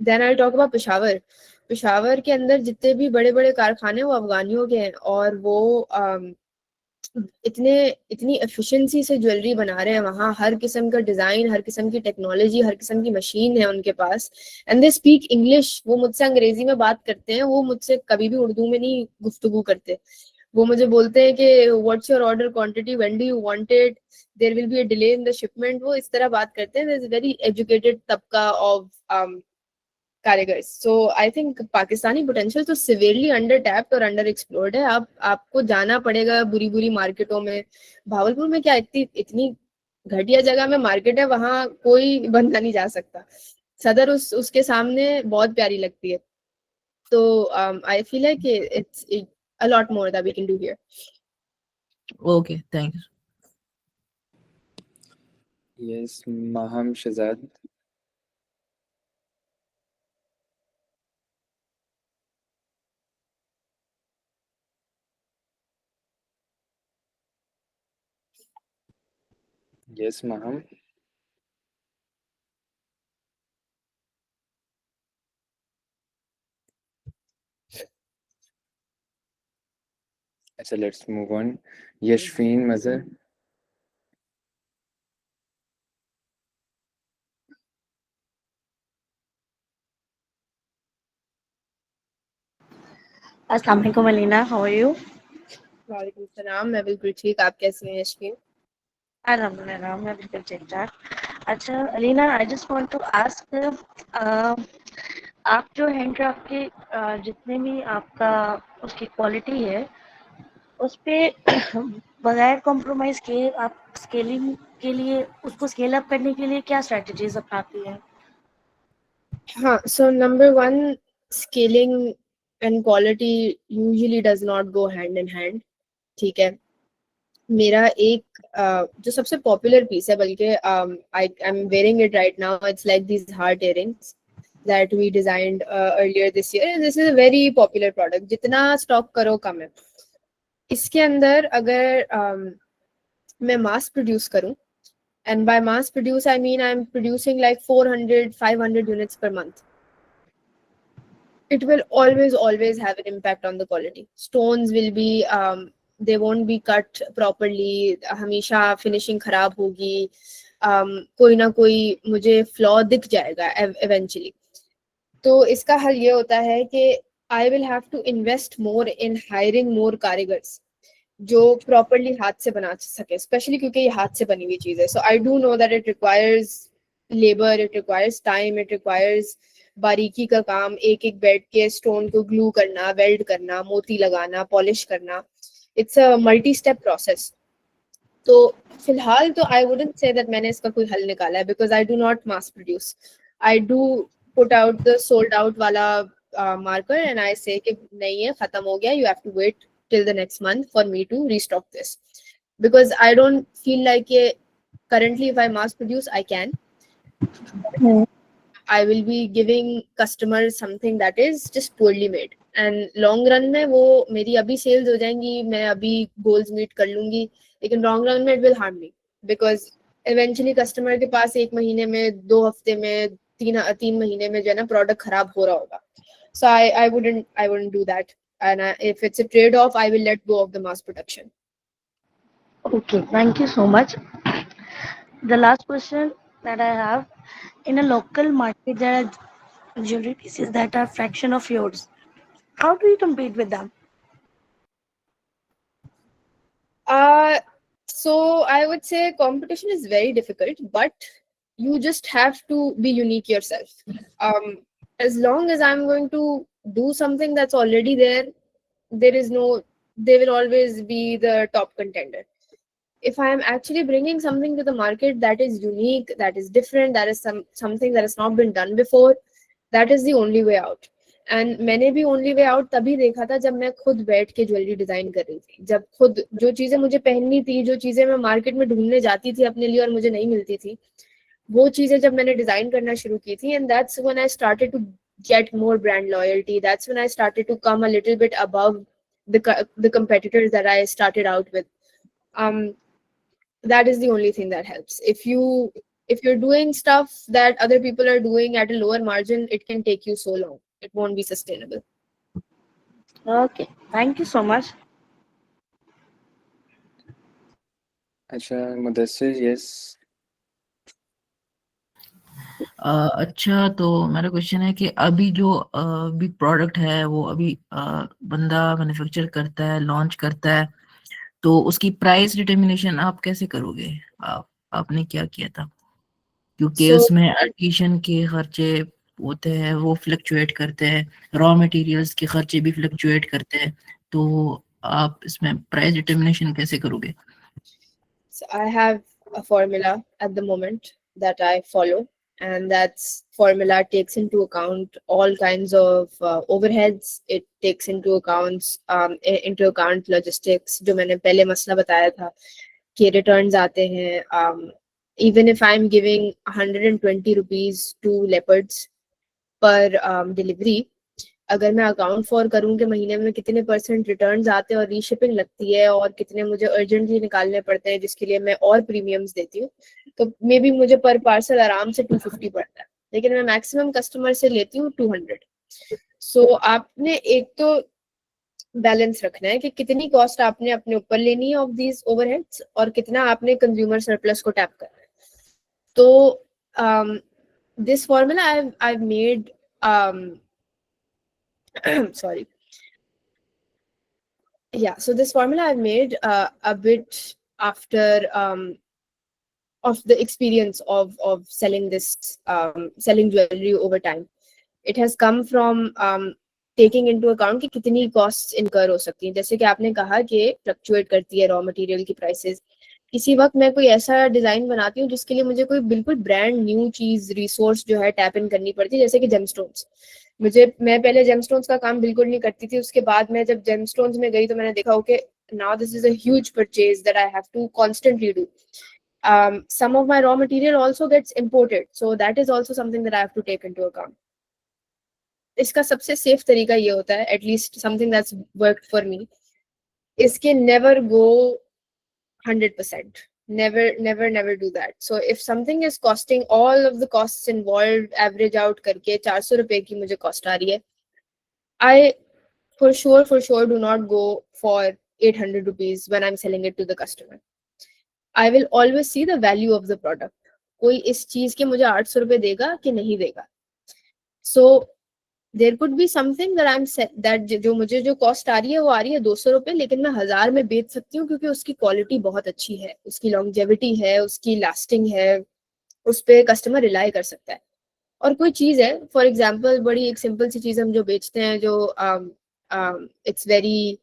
then I'll talk about Peshawar. Peshawar के अंदर जितने भी बड़े बड़े कारखाने वो अफगानियों के हैं, और वो इतनी एफिशिएंसी से ज्वेलरी बना रहे हैं। वहाँ हर किस्म का डिजाइन, हर किस्म की टेक्नोलॉजी, हर किस्म की मशीन है उनके पास। And they speak English. वो मुझसे अंग्रेजी में बात करते हैं, वो मुझसे कभी भी उर्दू में नहीं गुफ्तगू करते। वो मुझे बोलते हैं कि what's your order quantity, when do you want it, there will be a delay in the shipment. वो इस तरह बात करते हैं। देयर इज वेरी एजुकेटेड तबका ऑफ कारीगर्स। So I think Pakistani potential तो सिवियरली अंडर टैप्ड और अंडर एक्सप्लोर्ड है। आपको जाना पड़ेगा बुरी बुरी मार्केटों में। भावलपुर में क्या इतनी घटिया जगह में मार्केट है, वहां कोई बंदा नहीं जा सकता। सदर उसके सामने बहुत प्यारी लगती है। तो I feel like it's a lot more that we can do here. Okay, thanks. Yes, Maham Shazad. Yes, Maham. So let's move on. Yashfeen Mazhar. अस्सलाम वालेकुम अलीना, हाउ आर यू? वालेकुम सलाम, मैं बिल्कुल ठीक। आप कैसी हैं यशफीन? अल्हम्दुलिल्लाह, मैं बिल्कुल ठीक-ठाक। अच्छा Alina, I just want to ask, आप जो हैंडक्राफ्ट के जितने भी आपका उसकी क्वालिटी है, उस पे बगैर कॉम्प्रोमाइज किए आप स्केलिंग के लिए, उसको स्केल अप करने के लिए क्या स्ट्रेटजीज अपनाती हैं? हाँ, so number one, scaling and quality usually does not go hand in hand. ठीक है। मेरा एक जो सबसे पॉपुलर पीस है, बल्कि I am wearing it right now, it's like these heart earrings that we designed earlier this year, and this is a very popular product. जितना stock करो कम है। इसके अंदर अगर मैं मास प्रोड्यूस करूं, and by mass produce I mean I'm producing like 400-500 units per month, it will always have an impact on the quality. Stones will be they won't be cut properly, हमेशा finishing खराब होगी, कोई ना कोई मुझे flaw दिख जाएगा eventually. तो इसका हल ये होता है कि I will have to invest more in hiring more कारीगर्स जो प्रॉपरली हाथ से बना सके, स्पेशली क्योंकि ये हाथ से बनी हुई चीज है। So I do know that it requires labour, it requires time, it requires बारीकी का काम, एक एक बेड के स्टोन को ग्लू करना, वेल्ड करना, मोती लगाना, पॉलिश करना। It's a multi step process. तो फिलहाल तो आई वुडंट से दैट मैंने इसका कोई हल निकाला है, because I do not mass produce. I do put out the sold out वाला मार्कर एंड आई से कि नहीं है, खत्म हो गया, you have to wait till the next month for me to restock this, because I don't feel like currently if I mass produce I can. I will be giving customers something that is just poorly made, and long run में वो मेरी अभी sales हो जाएंगी, मैं अभी goals meet कर लूंगी, लेकिन long run में it will harm me, because eventually customer के पास एक महीने में, 2 हफ्ते में, 3 महीने में जो है ना product खराब हो रहा होगा. So I wouldn't do that, and if it's a trade-off, I will let go of the mass production. Okay, thank you so much. The last question that I have, in a local market, there are jewelry pieces that are fraction of yours. How do you compete with them? So I would say competition is very difficult, but you just have to be unique yourself. As long as I'm going to do something that's already there, they will always be the top contender. If I am actually bringing something to the market that is unique, that is different, that is something that has not been done before, that is the only way out. And मैंने भी only way out तभी देखा था जब मैं खुद बैठ के ज्वेलरी डिजाइन कर रही थी, जब खुद जो चीजें मुझे पहननी थी, जो चीजें मैं मार्केट में ढूंढने जाती थी अपने लिए और मुझे नहीं मिलती थी, वो चीजें जब मैंने डिजाइन करना शुरू की थी, and that's when I started to get more brand loyalty. That's when I started to come a little bit above the competitors that I started out with. That is the only thing that helps. If you're doing stuff that other people are doing at a lower margin, it can take you so long. It won't be sustainable. Okay, thank you so much. अच्छा Mudassir, yes. अच्छा, तो मेरा question है कि अभी जो भी product है वो अभी बंदा मैन्युफैक्चर करता है, लॉन्च करता है, तो उसकी प्राइस डिटर्मिनेशन आप कैसे करोगे? आपने क्या किया था? क्योंकि So- उसमें आर्टिशन के खर्चे होते हैं, वो फ्लक्चुएट करते हैं, रॉ मटेरियल्स के खर्चे भी फ्लक्चुएट करते हैं, तो आप इसमें प्राइस डिटर्मिनेशन कैसे करोगे? So I have a formula at the moment that I follow, and that's formula takes into account all kinds of overheads. It takes into account logistics. जो मैंने पहले मसला बताया था कि returns आते हैं. Even if I'm giving 120 rupees to Leopards per delivery, अगर मैं अकाउंट फॉर करूँ कि महीने में कितने % रिटर्न्स आते हैं और रीशिपिंग लगती है और कितने मुझे अर्जेंटली निकालने पड़ते हैं जिसके लिए मैं और प्रीमियम्स देती हूँ, तो मे बी मुझे पर पार्सल आराम से 250 पड़ता है, लेकिन मैं मैक्सिमम कस्टमर से लेती हूँ 200. सो आपने एक तो बैलेंस रखना है कि कितनी कॉस्ट आपने अपने ऊपर लेनी है ऑफ दीज ओवरहेड्स और कितना आपने कंज्यूमर सरप्लस को टैप करना है. तो this formula I've made sorry. Yeah, so this formula I've made a bit after of the experience of selling this selling jewelry over time. It has come from taking into account कि कितनी costs incur हो सकती हैं. जैसे कि आपने कहा कि fluctuate करती है raw material की prices. किसी वक्त मैं कोई ऐसा डिजाइन बनाती हूँ जिसके लिए मुझे कोई बिल्कुल ब्रांड न्यू चीज रिसोर्स जो है टैप इन करनी पड़ती है, जैसे कि जेमस्टोन्स. मैं पहले जेमस्टोन्स का काम बिल्कुल नहीं करती थी. उसके बाद मैं जब जेमस्टोन्स में गई तो मैंने देखा okay, now this is a huge purchase that I have to constantly do. Some of my raw material also gets imported, so that is also something that I have to take into account. इसका सबसे safe तरीका ये होता है, at least something that's worked for me, इसके never go 100%. Never do that. So if something is costing all of the costs involved, average out करके 400 रुपए की मुझे cost आ रही है, I for sure do not go for 800 rupees when I'm selling it to the customer. I will always see the value of the product. कोई इस चीज के मुझे 800 रुपए देगा कि नहीं देगा. So there could be something that I'm that जो मुझे जो कॉस्ट आ रही है वो आ रही है 200 रुपए, लेकिन मैं 1000 में बेच सकती हूँ क्योंकि उसकी क्वालिटी बहुत अच्छी है, उसकी लॉन्जेविटी है, उसकी लास्टिंग है, उस पे कस्टमर रिलाई कर सकता है. और कोई चीज है, फॉर एग्जांपल बड़ी एक सिंपल सी चीज हम जो बेचते हैं, जो it's very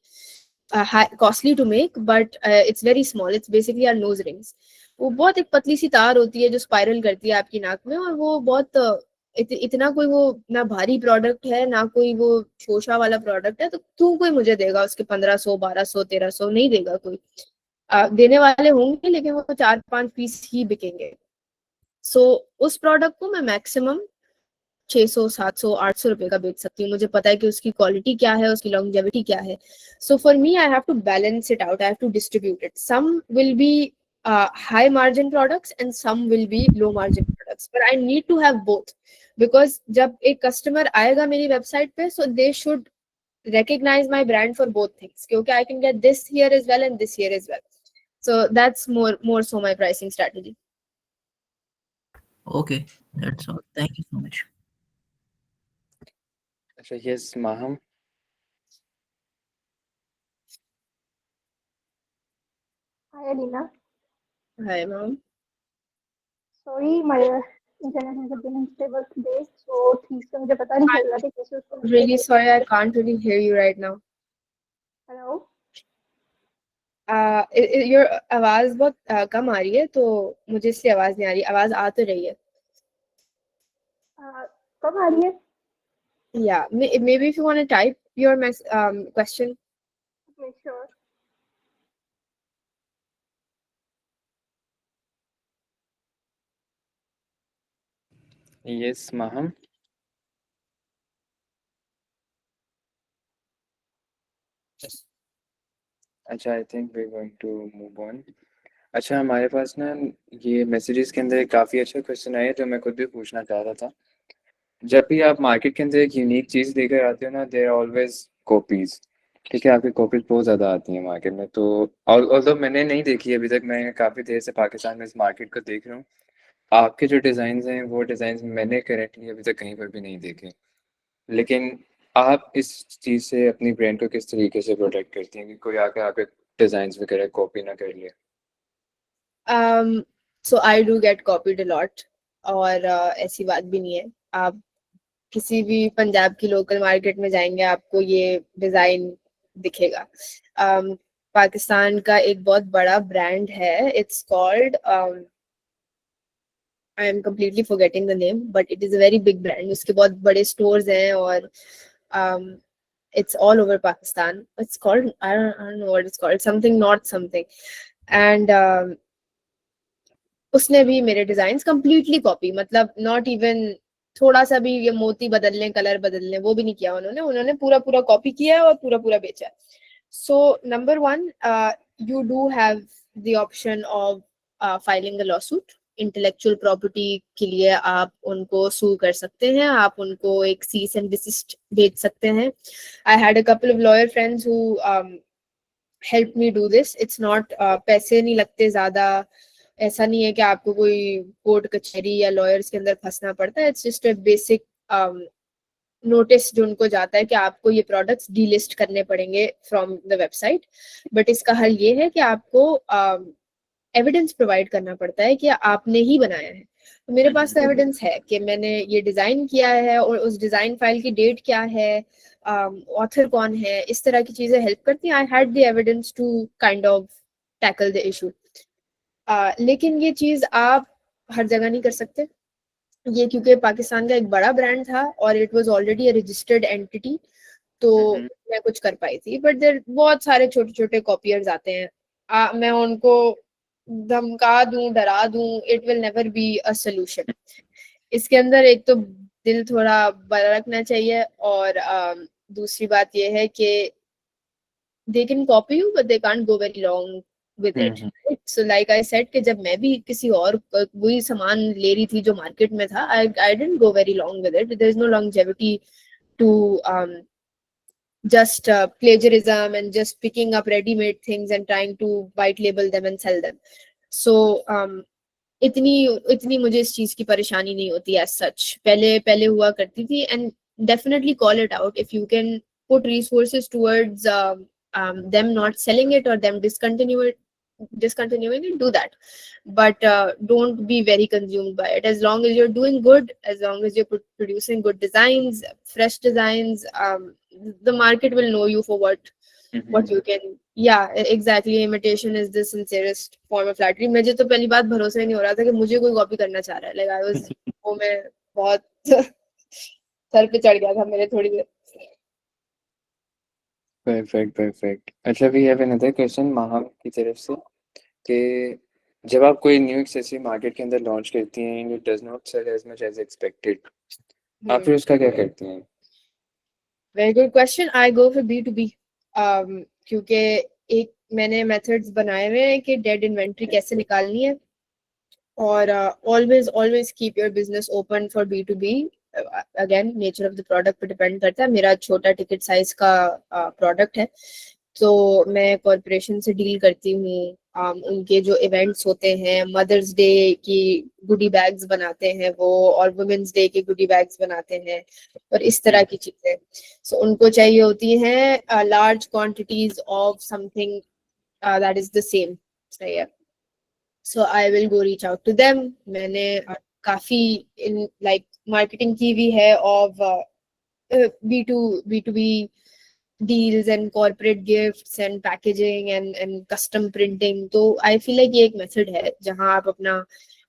costly to make, but it's very small. It's basically our nose rings. वो बहुत एक पतली सी तार होती है जो स्पाइरल करती है आपकी नाक में, और वो बहुत इतना कोई वो ना भारी प्रोडक्ट है ना कोई वो शोशा वाला प्रोडक्ट है, तो क्यों कोई मुझे देगा उसके 1500 1200 1300? नहीं देगा कोई। देने वाले होंगे लेकिन वो 4-5 पीस ही बिकेंगे। सो उस प्रोडक्ट को मैं मैक्सिमम 600 700 800 रुपए का बेच सकती हूँ। मुझे पता है कि उसकी क्वालिटी क्या है, उसकी लॉन्जेविटी क्या है। So for me I have to balance it out, I have to distribute it. Some will be high margin products and some will be low margin products, but I need to have both, because जब एक customer आएगा मेरी website पे, so they should recognize my brand for both things, क्योंकि I can get this here as well and this here as well. So that's more so my pricing strategy. Okay, that's all. Thank you so much. अच्छा, yes, Maham. Hi, Alina. Hi mom. Sorry, my internet has been unstable today, so ठीक से मुझे पता नहीं चल रहा था कैसे उसको। Really sorry, I can't really hear you right now. Hello. your आवाज बहुत कम आ रही है, तो मुझे इससे आवाज नहीं आ रही। आवाज आ तो रही है। कब आ रही है? Yeah, maybe if you want to type your question. Okay, sure. Yes, Maham. अच्छा, I think we going to move on. अच्छा, हमारे पास ना ये मैसेजेस के अंदर काफ़ी अच्छा क्वेश्चन आया जो मैं खुद भी पूछना चाह रहा था। जब भी आप मार्केट के अंदर एक यूनिक चीज़ लेकर आते हो ना, देयर ऑलवेज कॉपीज़। ठीक है, आपकी कॉपीज़ बहुत ज़्यादा आती हैं मार्केट में। तो ऑल्दो मैंने नहीं देखी अभी तक, मैं काफ़ी देर से पाकिस्तान में इस मार्केट को देख रहा हूँ। आपके जो डिज़ाइंस हैं वो डिज़ाइंस मैंने करेक्टली अभी तक कहीं पर भी नहीं देखे। लेकिन आप इस चीज़ से अपनी ब्रांड को किस तरीके से प्रोटेक्ट करती हैं कि कोई आकर आपके डिज़ाइंस वगैरह कॉपी ना कर ले? So I do get copied a lot, और ऐसी बात भी नहीं है। आप किसी भी पंजाब की लोकल मार्केट में जाएंगे आपको ये डिजाइन दिखेगा। पाकिस्तान का एक बहुत बड़ा ब्रांड है, it's called I am completely forgetting the name, but it is a very big brand. उसके बहुत बड़े स्टोर्स हैं और it's all over Pakistan. It's called, I don't know what it's called, something not something. And उसने भी मेरे designs completely copy, मतलब not even थोड़ा सा भी ये मोती बदल लें, कलर बदल लें, वो भी नहीं किया उन्होंने पूरा कॉपी किया है और पूरा बेचा है। So number 1, you do have the option of filing a lawsuit. Intellectual property के लिए आप उनको सू कर सकते हैं, आप उनको एक सीज एंड डिसिस्ट भेज सकते हैं। I had a couple of lawyer friends who help me do this. It's not, पैसे नहीं लगते ज्यादा, ऐसा नहीं है कि आपको कोई कोर्ट कचहरी या लॉयर्स के अंदर फंसना पड़ता है। It's just a basic notice जो उनको जाता है कि आपको ये प्रोडक्ट्स डीलिस्ट करने पड़ेंगे फ्रॉम द वेबसाइट। बट इसका हल ये है कि आपको एविडेंस प्रोवाइड करना पड़ता है कि आपने ही बनाया है। तो मेरे पास तो एविडेंस है कि मैंने ये डिजाइन किया है, और उस डिजाइन फाइल की डेट क्या है, ऑथर कौन है, इस तरह की चीजें हेल्प करती हैं। I had the evidence to kind of tackle the issue. लेकिन ये चीज आप हर जगह नहीं कर सकते, ये क्योंकि पाकिस्तान का एक बड़ा ब्रांड था और it was already a registered entity, तो मैं कुछ कर पाई थी। बट देयर बहुत सारे छोटे छोटे कॉपियर्स आते हैं, मैं उनको धमका दूं, डरा दूं, it will never be a solution. इसके अंदर एक तो दिल थोड़ा बड़ा रखना चाहिए, और दूसरी बात ये है कि they can copy you but they can't go very long with it, right? So like I said कि जब मैं भी किसी और वही सामान ले रही थी जो मार्केट में था, I didn't go very long with it. There is no longevity to just plagiarism and just picking up ready-made things and trying to white label them and sell them. So इतनी मुझे इस चीज की परेशानी नहीं होती as such। पहले हुआ करती थी, and definitely call it out if you can put resources towards them not selling it or them discontinuing it, do that. But don't be very consumed by it. As long as you're doing good, as long as you're producing good designs, fresh designs, the market will know you for what what you can, yeah, exactly, imitation is the sincerest form of flattery. मुझे तो पहली बात भरोसा ही नहीं हो रहा था कि मुझे कोई कॉपी करना चाह रहा है, like I was, वो मैं बहुत सर पे चढ़ गया था मेरे थोड़ी देर. परफेक्ट. अच्छा, वी हैव अनदर क्वेश्चन महक की तरफ से कि जब आप कोई न्यू एक्सेसरी मार्केट के अंदर लॉन्च करती हैं and it does not sell as much as expected, आप फिर उसका क्या करती हैं? Very good question. I go for B2B. क्योंकि एक मैंने methods बनाए हुए हैं कि dead inventory कैसे निकालनी है, और always keep your business open for B2B. Again, nature of the product पे depend करता है. मेरा छोटा ticket size का product है, तो मैं कॉर्पोरेशन से डील करती हूँ. उनके जो इवेंट्स होते हैं, मदर्स डे की गुडी बैग्स बनाते हैं वो, और वुमेन्स डे के गुडी बैग्स बनाते हैं, और इस तरह की चीजें. सो उनको चाहिए होती हैं large quantities of something that is the same. सही है. So I will go reach out to them. मैंने काफी इन लाइक मार्केटिंग की हुई है of B2B deals and corporate gifts and packaging and custom printing. तो I feel like ये एक method है जहाँ आप अपना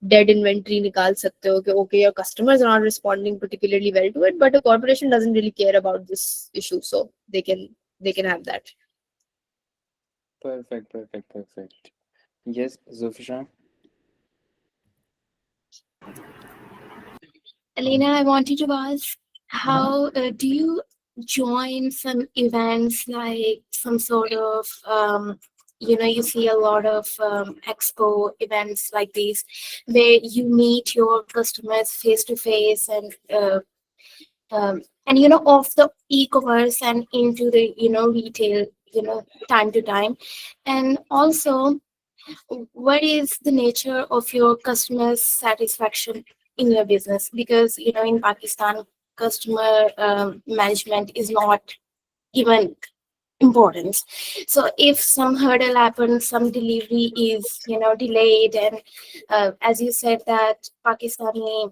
dead inventory निकाल सकते हो कि okay, your customers are not responding particularly well to it, but a corporation doesn't really care about this issue, so they can have that. Perfect. Yes, Zulfishan. Alina, I wanted to ask, how do you join some events like some sort of, you see a lot of expo events like these where you meet your customers face to face and off the e-commerce and into the, retail, time to time. And also, what is the nature of your customer satisfaction in your business? Because in Pakistan, customer management is not given importance. So if some hurdle happens, some delivery is delayed, and as you said that Pakistani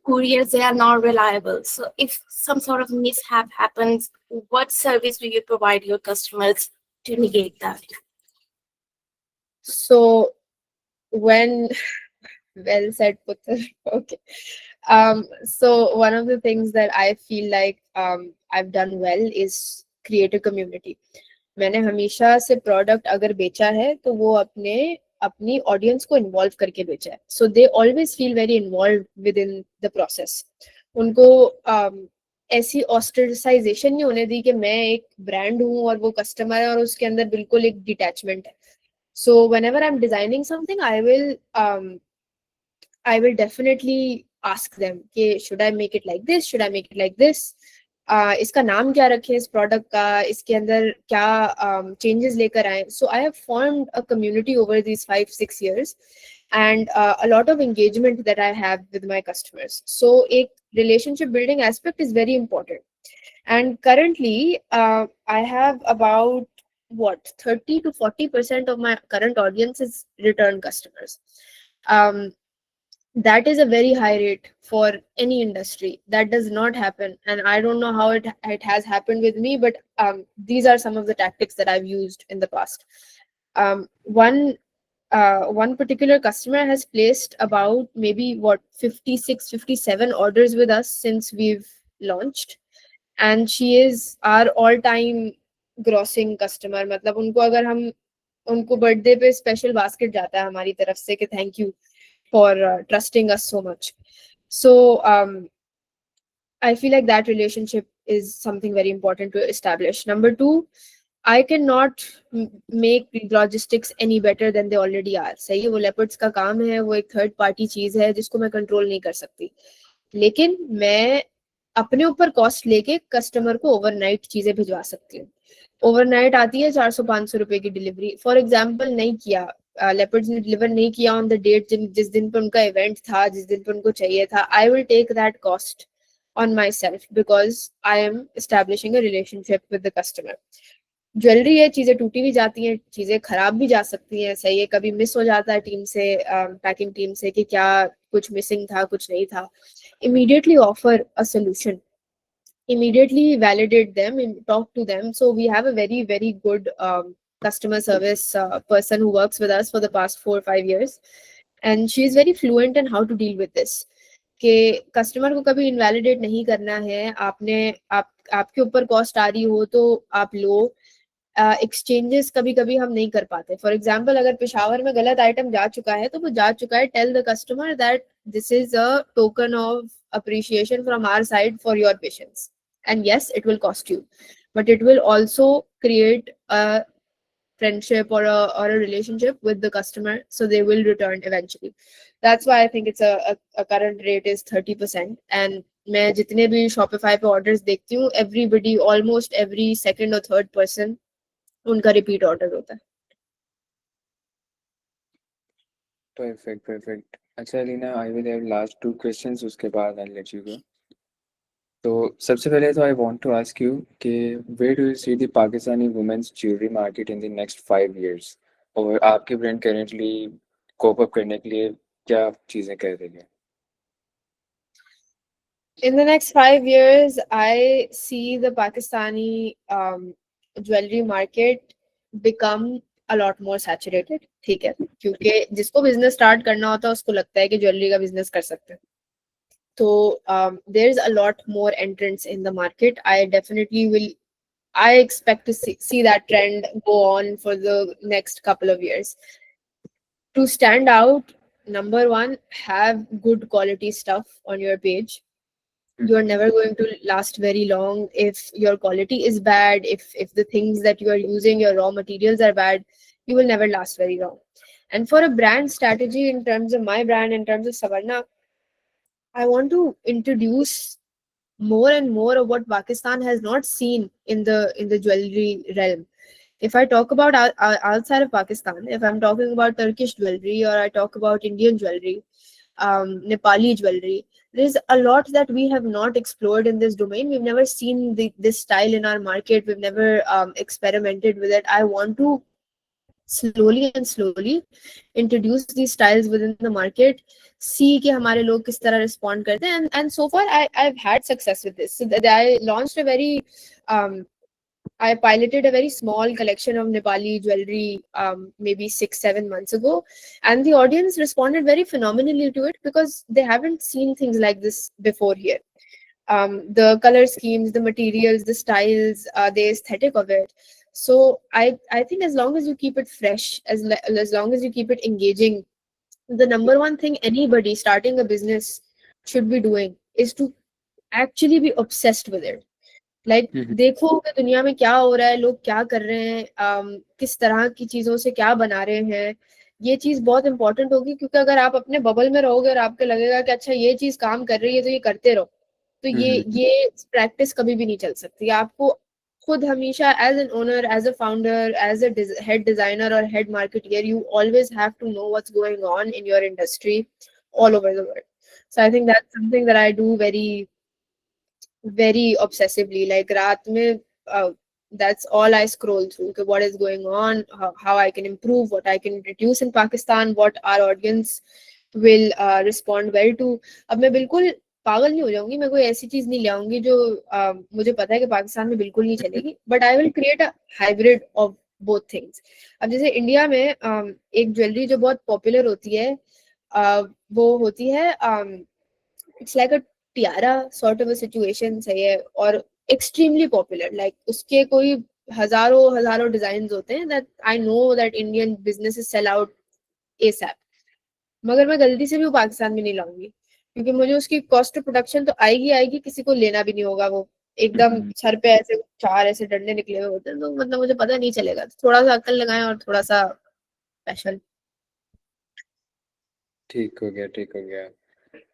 couriers, they are not reliable. So if some sort of mishap happens, what service do you provide your customers to negate that? So when well said, Putter. Okay. So one of the things that I feel like I've done well is create a community. मैंने हमेशा से product अगर बेचा है तो वो अपनी audience को इन्वॉल्व करके बेचा है. So they always feel very involve with in the process. उनको ऐसी ऑस्ट्रेसाइजेशन नहीं होने दी कि मैं एक ब्रांड हूँ और वो कस्टमर है और उसके अंदर बिल्कुल एक डिटैचमेंट है. So whenever I'm designing something, I will definitely ask them कि should I make it like this, should I make it like this, इसका नाम क्या रखें इस प्रोडक्ट का, इसके अंदर क्या changes लेकर आए. So I have formed a community over these 5-6 years, and a lot of engagement that I have with my customers. So a relationship building aspect is very important. And currently I have about 30 to 40% of my current audience is return customers. That is a very high rate for any industry. That does not happen, and I don't know how it has happened with me, but these are some of the tactics that I've used in the past. One particular customer has placed about maybe 56-57 orders with us since we've launched, and she is our all-time grossing customer. मतलब उनको अगर हम उनको birthday पे special basket जाता है हमारी तरफ से कि thank you for trusting us so much. So I feel like that relationship is something very important to establish. Number 2, I cannot make logistics any better than they already are. सही है, वो leopards का काम है, वो एक third party चीज है जिसको मैं कंट्रोल नहीं कर सकती, लेकिन मैं अपने ऊपर कॉस्ट लेके कस्टमर को ओवरनाइट चीजें भिजवा सकती हूँ. ओवरनाइट आती है 400-500 रुपए की डिलीवरी. फॉर एग्जाम्पल, नहीं किया लेपर्ड्स ने डिलीवर नहीं किया ऑन द डेट जिस दिन पे उनका इवेंट था, जिस दिन पे उनको चाहिए था, I will take that cost on myself because I am establishing a relationship with the customer. Jewellery है, चीजें टूटी भी जाती हैं, चीजें खराब भी जा सकती हैं. सही है, कभी मिस हो जाता है टीम से, पैकिंग टीम से कि क्या कुछ मिसिंग था, कुछ नहीं था. Immediately offer a solution immediately validate them and talk to them. So we have a very good customer service person who works with us for the past 4 or 5 years, and she is very fluent in how to deal with this. कि customer को कभी invalidate नहीं करना है, आपके ऊपर cost आ रही हो तो आप लो। एक्सचेंजेस कभी कभी हम नहीं कर पाते। फॉर एग्जाम्पल अगर पेशावर में गलत आइटम जा चुका है तो वो जा चुका है, tell the customer that this is a token of appreciation from our side for your patience, and yes it will cost you, but it will also create a friendship or a relationship with the customer, so they will return eventually. That's why I think it's a current rate is 30%, and मैं जितने भी Shopify पे orders देखती हूँ, everybody, almost every second or third person, उनका repeat order होता है। Perfect. अच्छा Leena, I will have last 2 questions, उसके बाद I'll let you go. तो सबसे पहले तो I want to ask you कि where do you see the Pakistani women's jewelry market in the next 5 years? और आपके brand currently cope up करने के लिए क्या चीज़ें कर रही है? In the next 5 years, I see the Pakistani jewelry market become a lot more saturated. ठीक है, क्योंकि जिसको business start करना होता है उसको लगता है कि jewelry का business कर सकते हैं। So there's a lot more entrants in the market. I expect to see that trend go on for the next couple of years. To stand out, number one, have good quality stuff on your page. You're never going to last very long if your quality is bad, if the things that you are using, your raw materials are bad, you will never last very long. And for a brand strategy, in terms of my brand, in terms of Savarna, I want to introduce more and more of what Pakistan has not seen in the jewelry realm. If I talk about outside of Pakistan, if I'm talking about Turkish jewelry, or I talk about Indian jewelry, Nepali jewelry, there's a lot that we have not explored in this domain. We've never seen this style in our market. We've never experimented with it. I want to slowly introduce these styles within the market, see कि हमारे लोग किस तरह respond करते हैं, and so far I've had success with this. So I launched I piloted a very small collection of Nepali jewelry maybe 6-7 months ago, and the audience responded very phenomenally to it because they haven't seen things like this before here. The color schemes, the materials, the styles, the aesthetic of it. So I think as long as you keep it fresh, as long as you keep it engaging, the number one thing anybody starting a business should be doing is to actually be obsessed with it. Like देखो कि दुनिया में क्या हो रहा है, लोग क्या कर रहे हैं, किस तरह की चीजों से क्या बना रहे हैं, ये चीज बहुत इंपॉर्टेंट होगी। क्योंकि अगर आप अपने बबल में रहोगे और आपको लगेगा कि अच्छा ये चीज काम कर रही है तो ये करते रहो, तो ये प्रैक्टिस कभी भी नहीं चल सकती। आपको खुद हमेशा as an owner, as a founder, as a head designer और head marketer, you always have to know what's going on in your industry all over the world. So I think that's something that I do very obsessively. Like raat mein, that's all I scroll through, okay, what is going on, how I can improve, what I can introduce in Pakistan, what our audience will respond well to. अब मैं बिल्कुल पागल नहीं हो जाऊंगी, मैं कोई ऐसी चीज नहीं ले आऊंगी जो मुझे पता है कि पाकिस्तान में बिल्कुल नहीं चलेगी, but I will create a hybrid of both things. अब जैसे इंडिया में एक ज्वेलरी जो बहुत पॉपुलर होती है, वो होती है it's like a tiara sort of a situation है ये, और extremely popular, like उसके कोई हजारों डिजाइन होते हैं that I know that Indian businesses sell out ASAP, मगर मैं गलती से भी वो पाकिस्तान में नहीं लाऊंगी क्योंकि मुझे उसकी कॉस्ट ऑफ प्रोडक्शन तो आएगी, किसी को लेना भी नहीं होगा, वो एकदम सर पे ऐसे 4 ऐसे डंडे निकले हुए होते हैं, तो मतलब मुझे पता नहीं चलेगा। तो थोड़ा सा अक्ल लगाएं और थोड़ा सा पैशन। ठीक हो गया।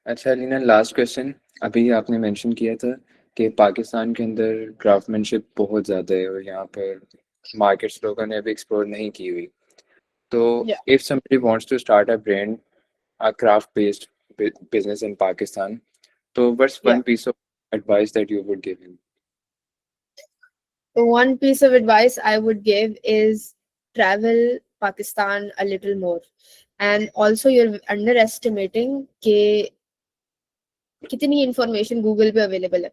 अच्छा लीना, लास्ट क्वेश्चन, अभी आपने मेंशन किया था कि पाकिस्तान के अंदर क्राफ्टमैनशिप बहुत ज़्यादा है और यहाँ पर मार्केट्स लोगों ने अभी एक्सप्लोर नहीं की हुई। तो if somebody wants to start a brand, a craft-based business in Pakistan, so what's one piece of advice that you would give him? The one piece of advice I would give is travel Pakistan a little more, and also you're underestimating कि कितनी information Google पे available है।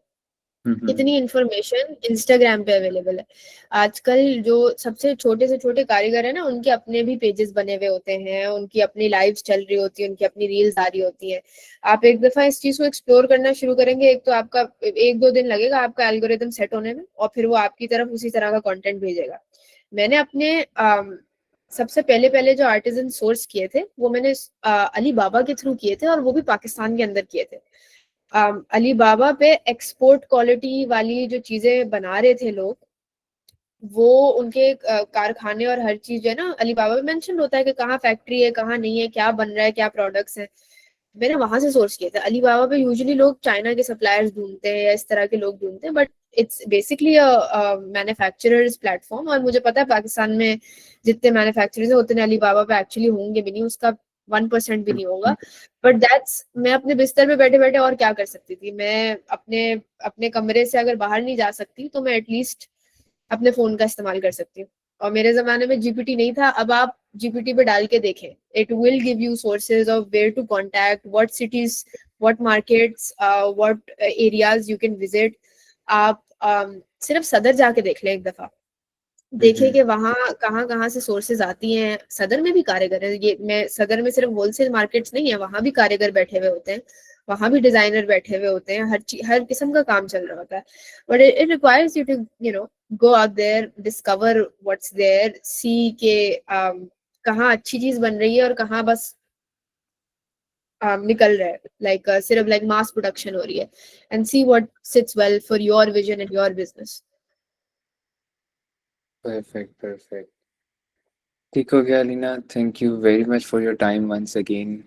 इतनी information Instagram पे available है। आजकल जो सबसे छोटे से छोटे कारीगर है ना, उनके अपने भी पेजेस बने हुए होते हैं, उनकी अपनी लाइव्स चल रही होती है, उनकी अपनी रील्स आ रही होती है। आप एक दफा इस चीज को एक्सप्लोर करना शुरू करेंगे, एक तो आपका 1-2 दिन लगेगा आपका एल्गोरिदम सेट होने में, और फिर वो आपकी तरफ उसी तरह का कंटेंट भेजेगा। मैंने अपने सबसे पहले पहले जो आर्टिजन सोर्स किए थे वो मैंने अली बाबा के थ्रू किए थे, और वो भी पाकिस्तान के अंदर किए थे। अली बाबा पे एक्सपोर्ट क्वालिटी वाली जो चीजें बना रहे थे लोग, वो उनके कारखाने और हर चीज जो है ना, अली बाबा पे मेंशन होता है कि कहाँ फैक्ट्री है, कहाँ नहीं है, क्या बन रहा है, क्या प्रोडक्ट्स हैं। मैंने वहां से सोर्स किया था। अली बाबा पे यूजुअली लोग चाइना के सप्लायर्स ढूंढते हैं या इस तरह के लोग ढूंढते हैं, but it's basically a manufacturers platform. और मुझे पता है पाकिस्तान में जितने मैन्युफैक्चरर्स हैं उतने अली बाबा पे एक्चुअली होंगे भी नहीं, उसका 1% भी नहीं होगा। बट दैट्स, मैं अपने बिस्तर पे बैठे बैठे और क्या कर सकती थी। मैं अपने अपने कमरे से अगर बाहर नहीं जा सकती तो मैं एटलीस्ट अपने फोन का इस्तेमाल कर सकती हूँ। और मेरे जमाने में जीपीटी नहीं था। अब आप जीपीटी पे डाल के देखें, it will give you sources of where to contact, what cities, what markets, what areas you can visit. आप सिर्फ सदर जाके देख लें एक दफा, देखें कि वहाँ कहाँ कहाँ से सोर्सेज आती हैं। सदर में भी कारीगर है, ये मैं सदर में सिर्फ होलसेल मार्केट्स नहीं है, वहाँ भी कारीगर बैठे हुए होते हैं, वहाँ भी डिजाइनर बैठे हुए होते हैं, हर किस्म का काम चल रहा होता है। But it requires you to go out there, discover what's there, see के कहाँ अच्छी चीज बन रही है और कहाँ बस निकल रहा है, लाइक सिर्फ लाइक मास प्रोडक्शन हो रही है, and see what sits well for your vision and your business. Perfect. ठीक हो गया Leena, thank you very much for your time once again.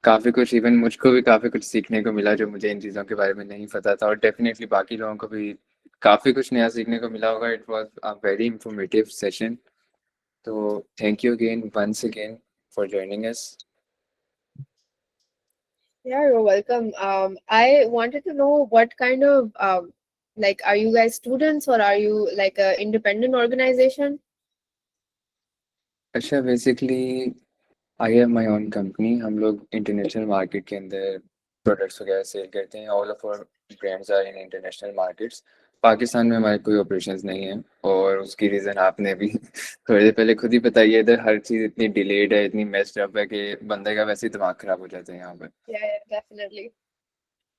काफ़ी कुछ, इवन मुझको भी काफ़ी कुछ सीखने को मिला जो मुझे इन चीज़ों के बारे में नहीं पता था, और डेफिनेटली बाकी लोगों को भी काफ़ी कुछ नया सीखने को मिला होगा। It was a very informative session, तो thank you again once again for joining us. Yeah, you're welcome. I wanted to know what kind of like, are you guys students or are you like a independent organization? अच्छा, basically I have my own company. हम लोग international market के अंदर products वगैरह sale करते हैं। All of our brands are in international markets. Pakistan में हमारे कोई ऑपरेशंस नहीं है, और उसकी रीज़न आपने भी थोड़ी देर पहले खुद ही बताई है। इधर हर चीज़ इतनी डिलेड है, इतनी मेस्ड अप है कि बंदे का वैसे ही दिमाग ख़राब हो जाता है यहाँ पर। Yeah, definitely.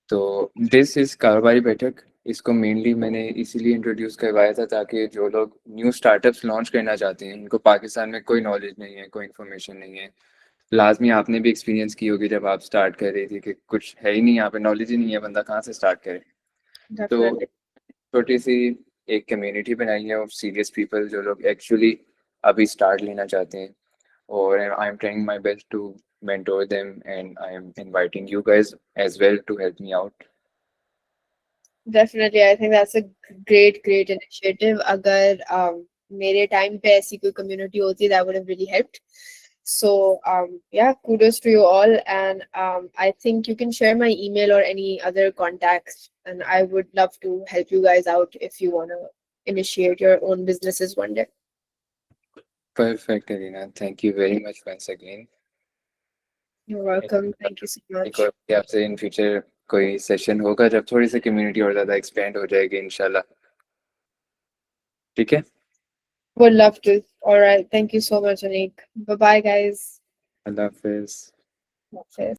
तो दिस इज़ कारोबारी बैठक। इसको मेनली मैंने इसीलिए इंट्रोड्यूस करवाया था ताकि जो लोग न्यू स्टार्टअप्स लॉन्च करना चाहते हैं, उनको पाकिस्तान में कोई नॉलेज नहीं है, कोई इन्फॉर्मेशन नहीं है। लाज़मी आपने भी एक्सपीरियंस की होगी जब आप स्टार्ट कर रही थी कि कुछ है ही नहीं यहाँ पे, नॉलेज ही नहीं है, बंदा कहाँ से स्टार्ट करे। तो Definitely. छोटी सी एक कम्युनिटी बनाई है ऑफ सीरियस पीपल जो लोग एक्चुअली अभी स्टार्ट लेना चाहते हैं, और I am trying my best to mentor them, and I am inviting you guys as well to help me out. Definitely, I think that's a great initiative. अगर मेरे time पे ऐसी कोई कम्युनिटी होती, that would have really helped. So yeah, kudos to you all, and I think you can share my email or any other contacts, and I would love to help you guys out if you want to initiate your own businesses one day. Perfect, Arina. Thank you very much once again. You're welcome. Thank you so एक much. और भी आपसे in future कोई session होगा जब थोड़ी सी community और ज़्यादा एक्सपेंड हो जाएगी इंशाल्लाह। ठीक है, Would love to. All right. Thank you so much, Anik. Bye bye, guys. अल्लाह हाफिज़। That's it.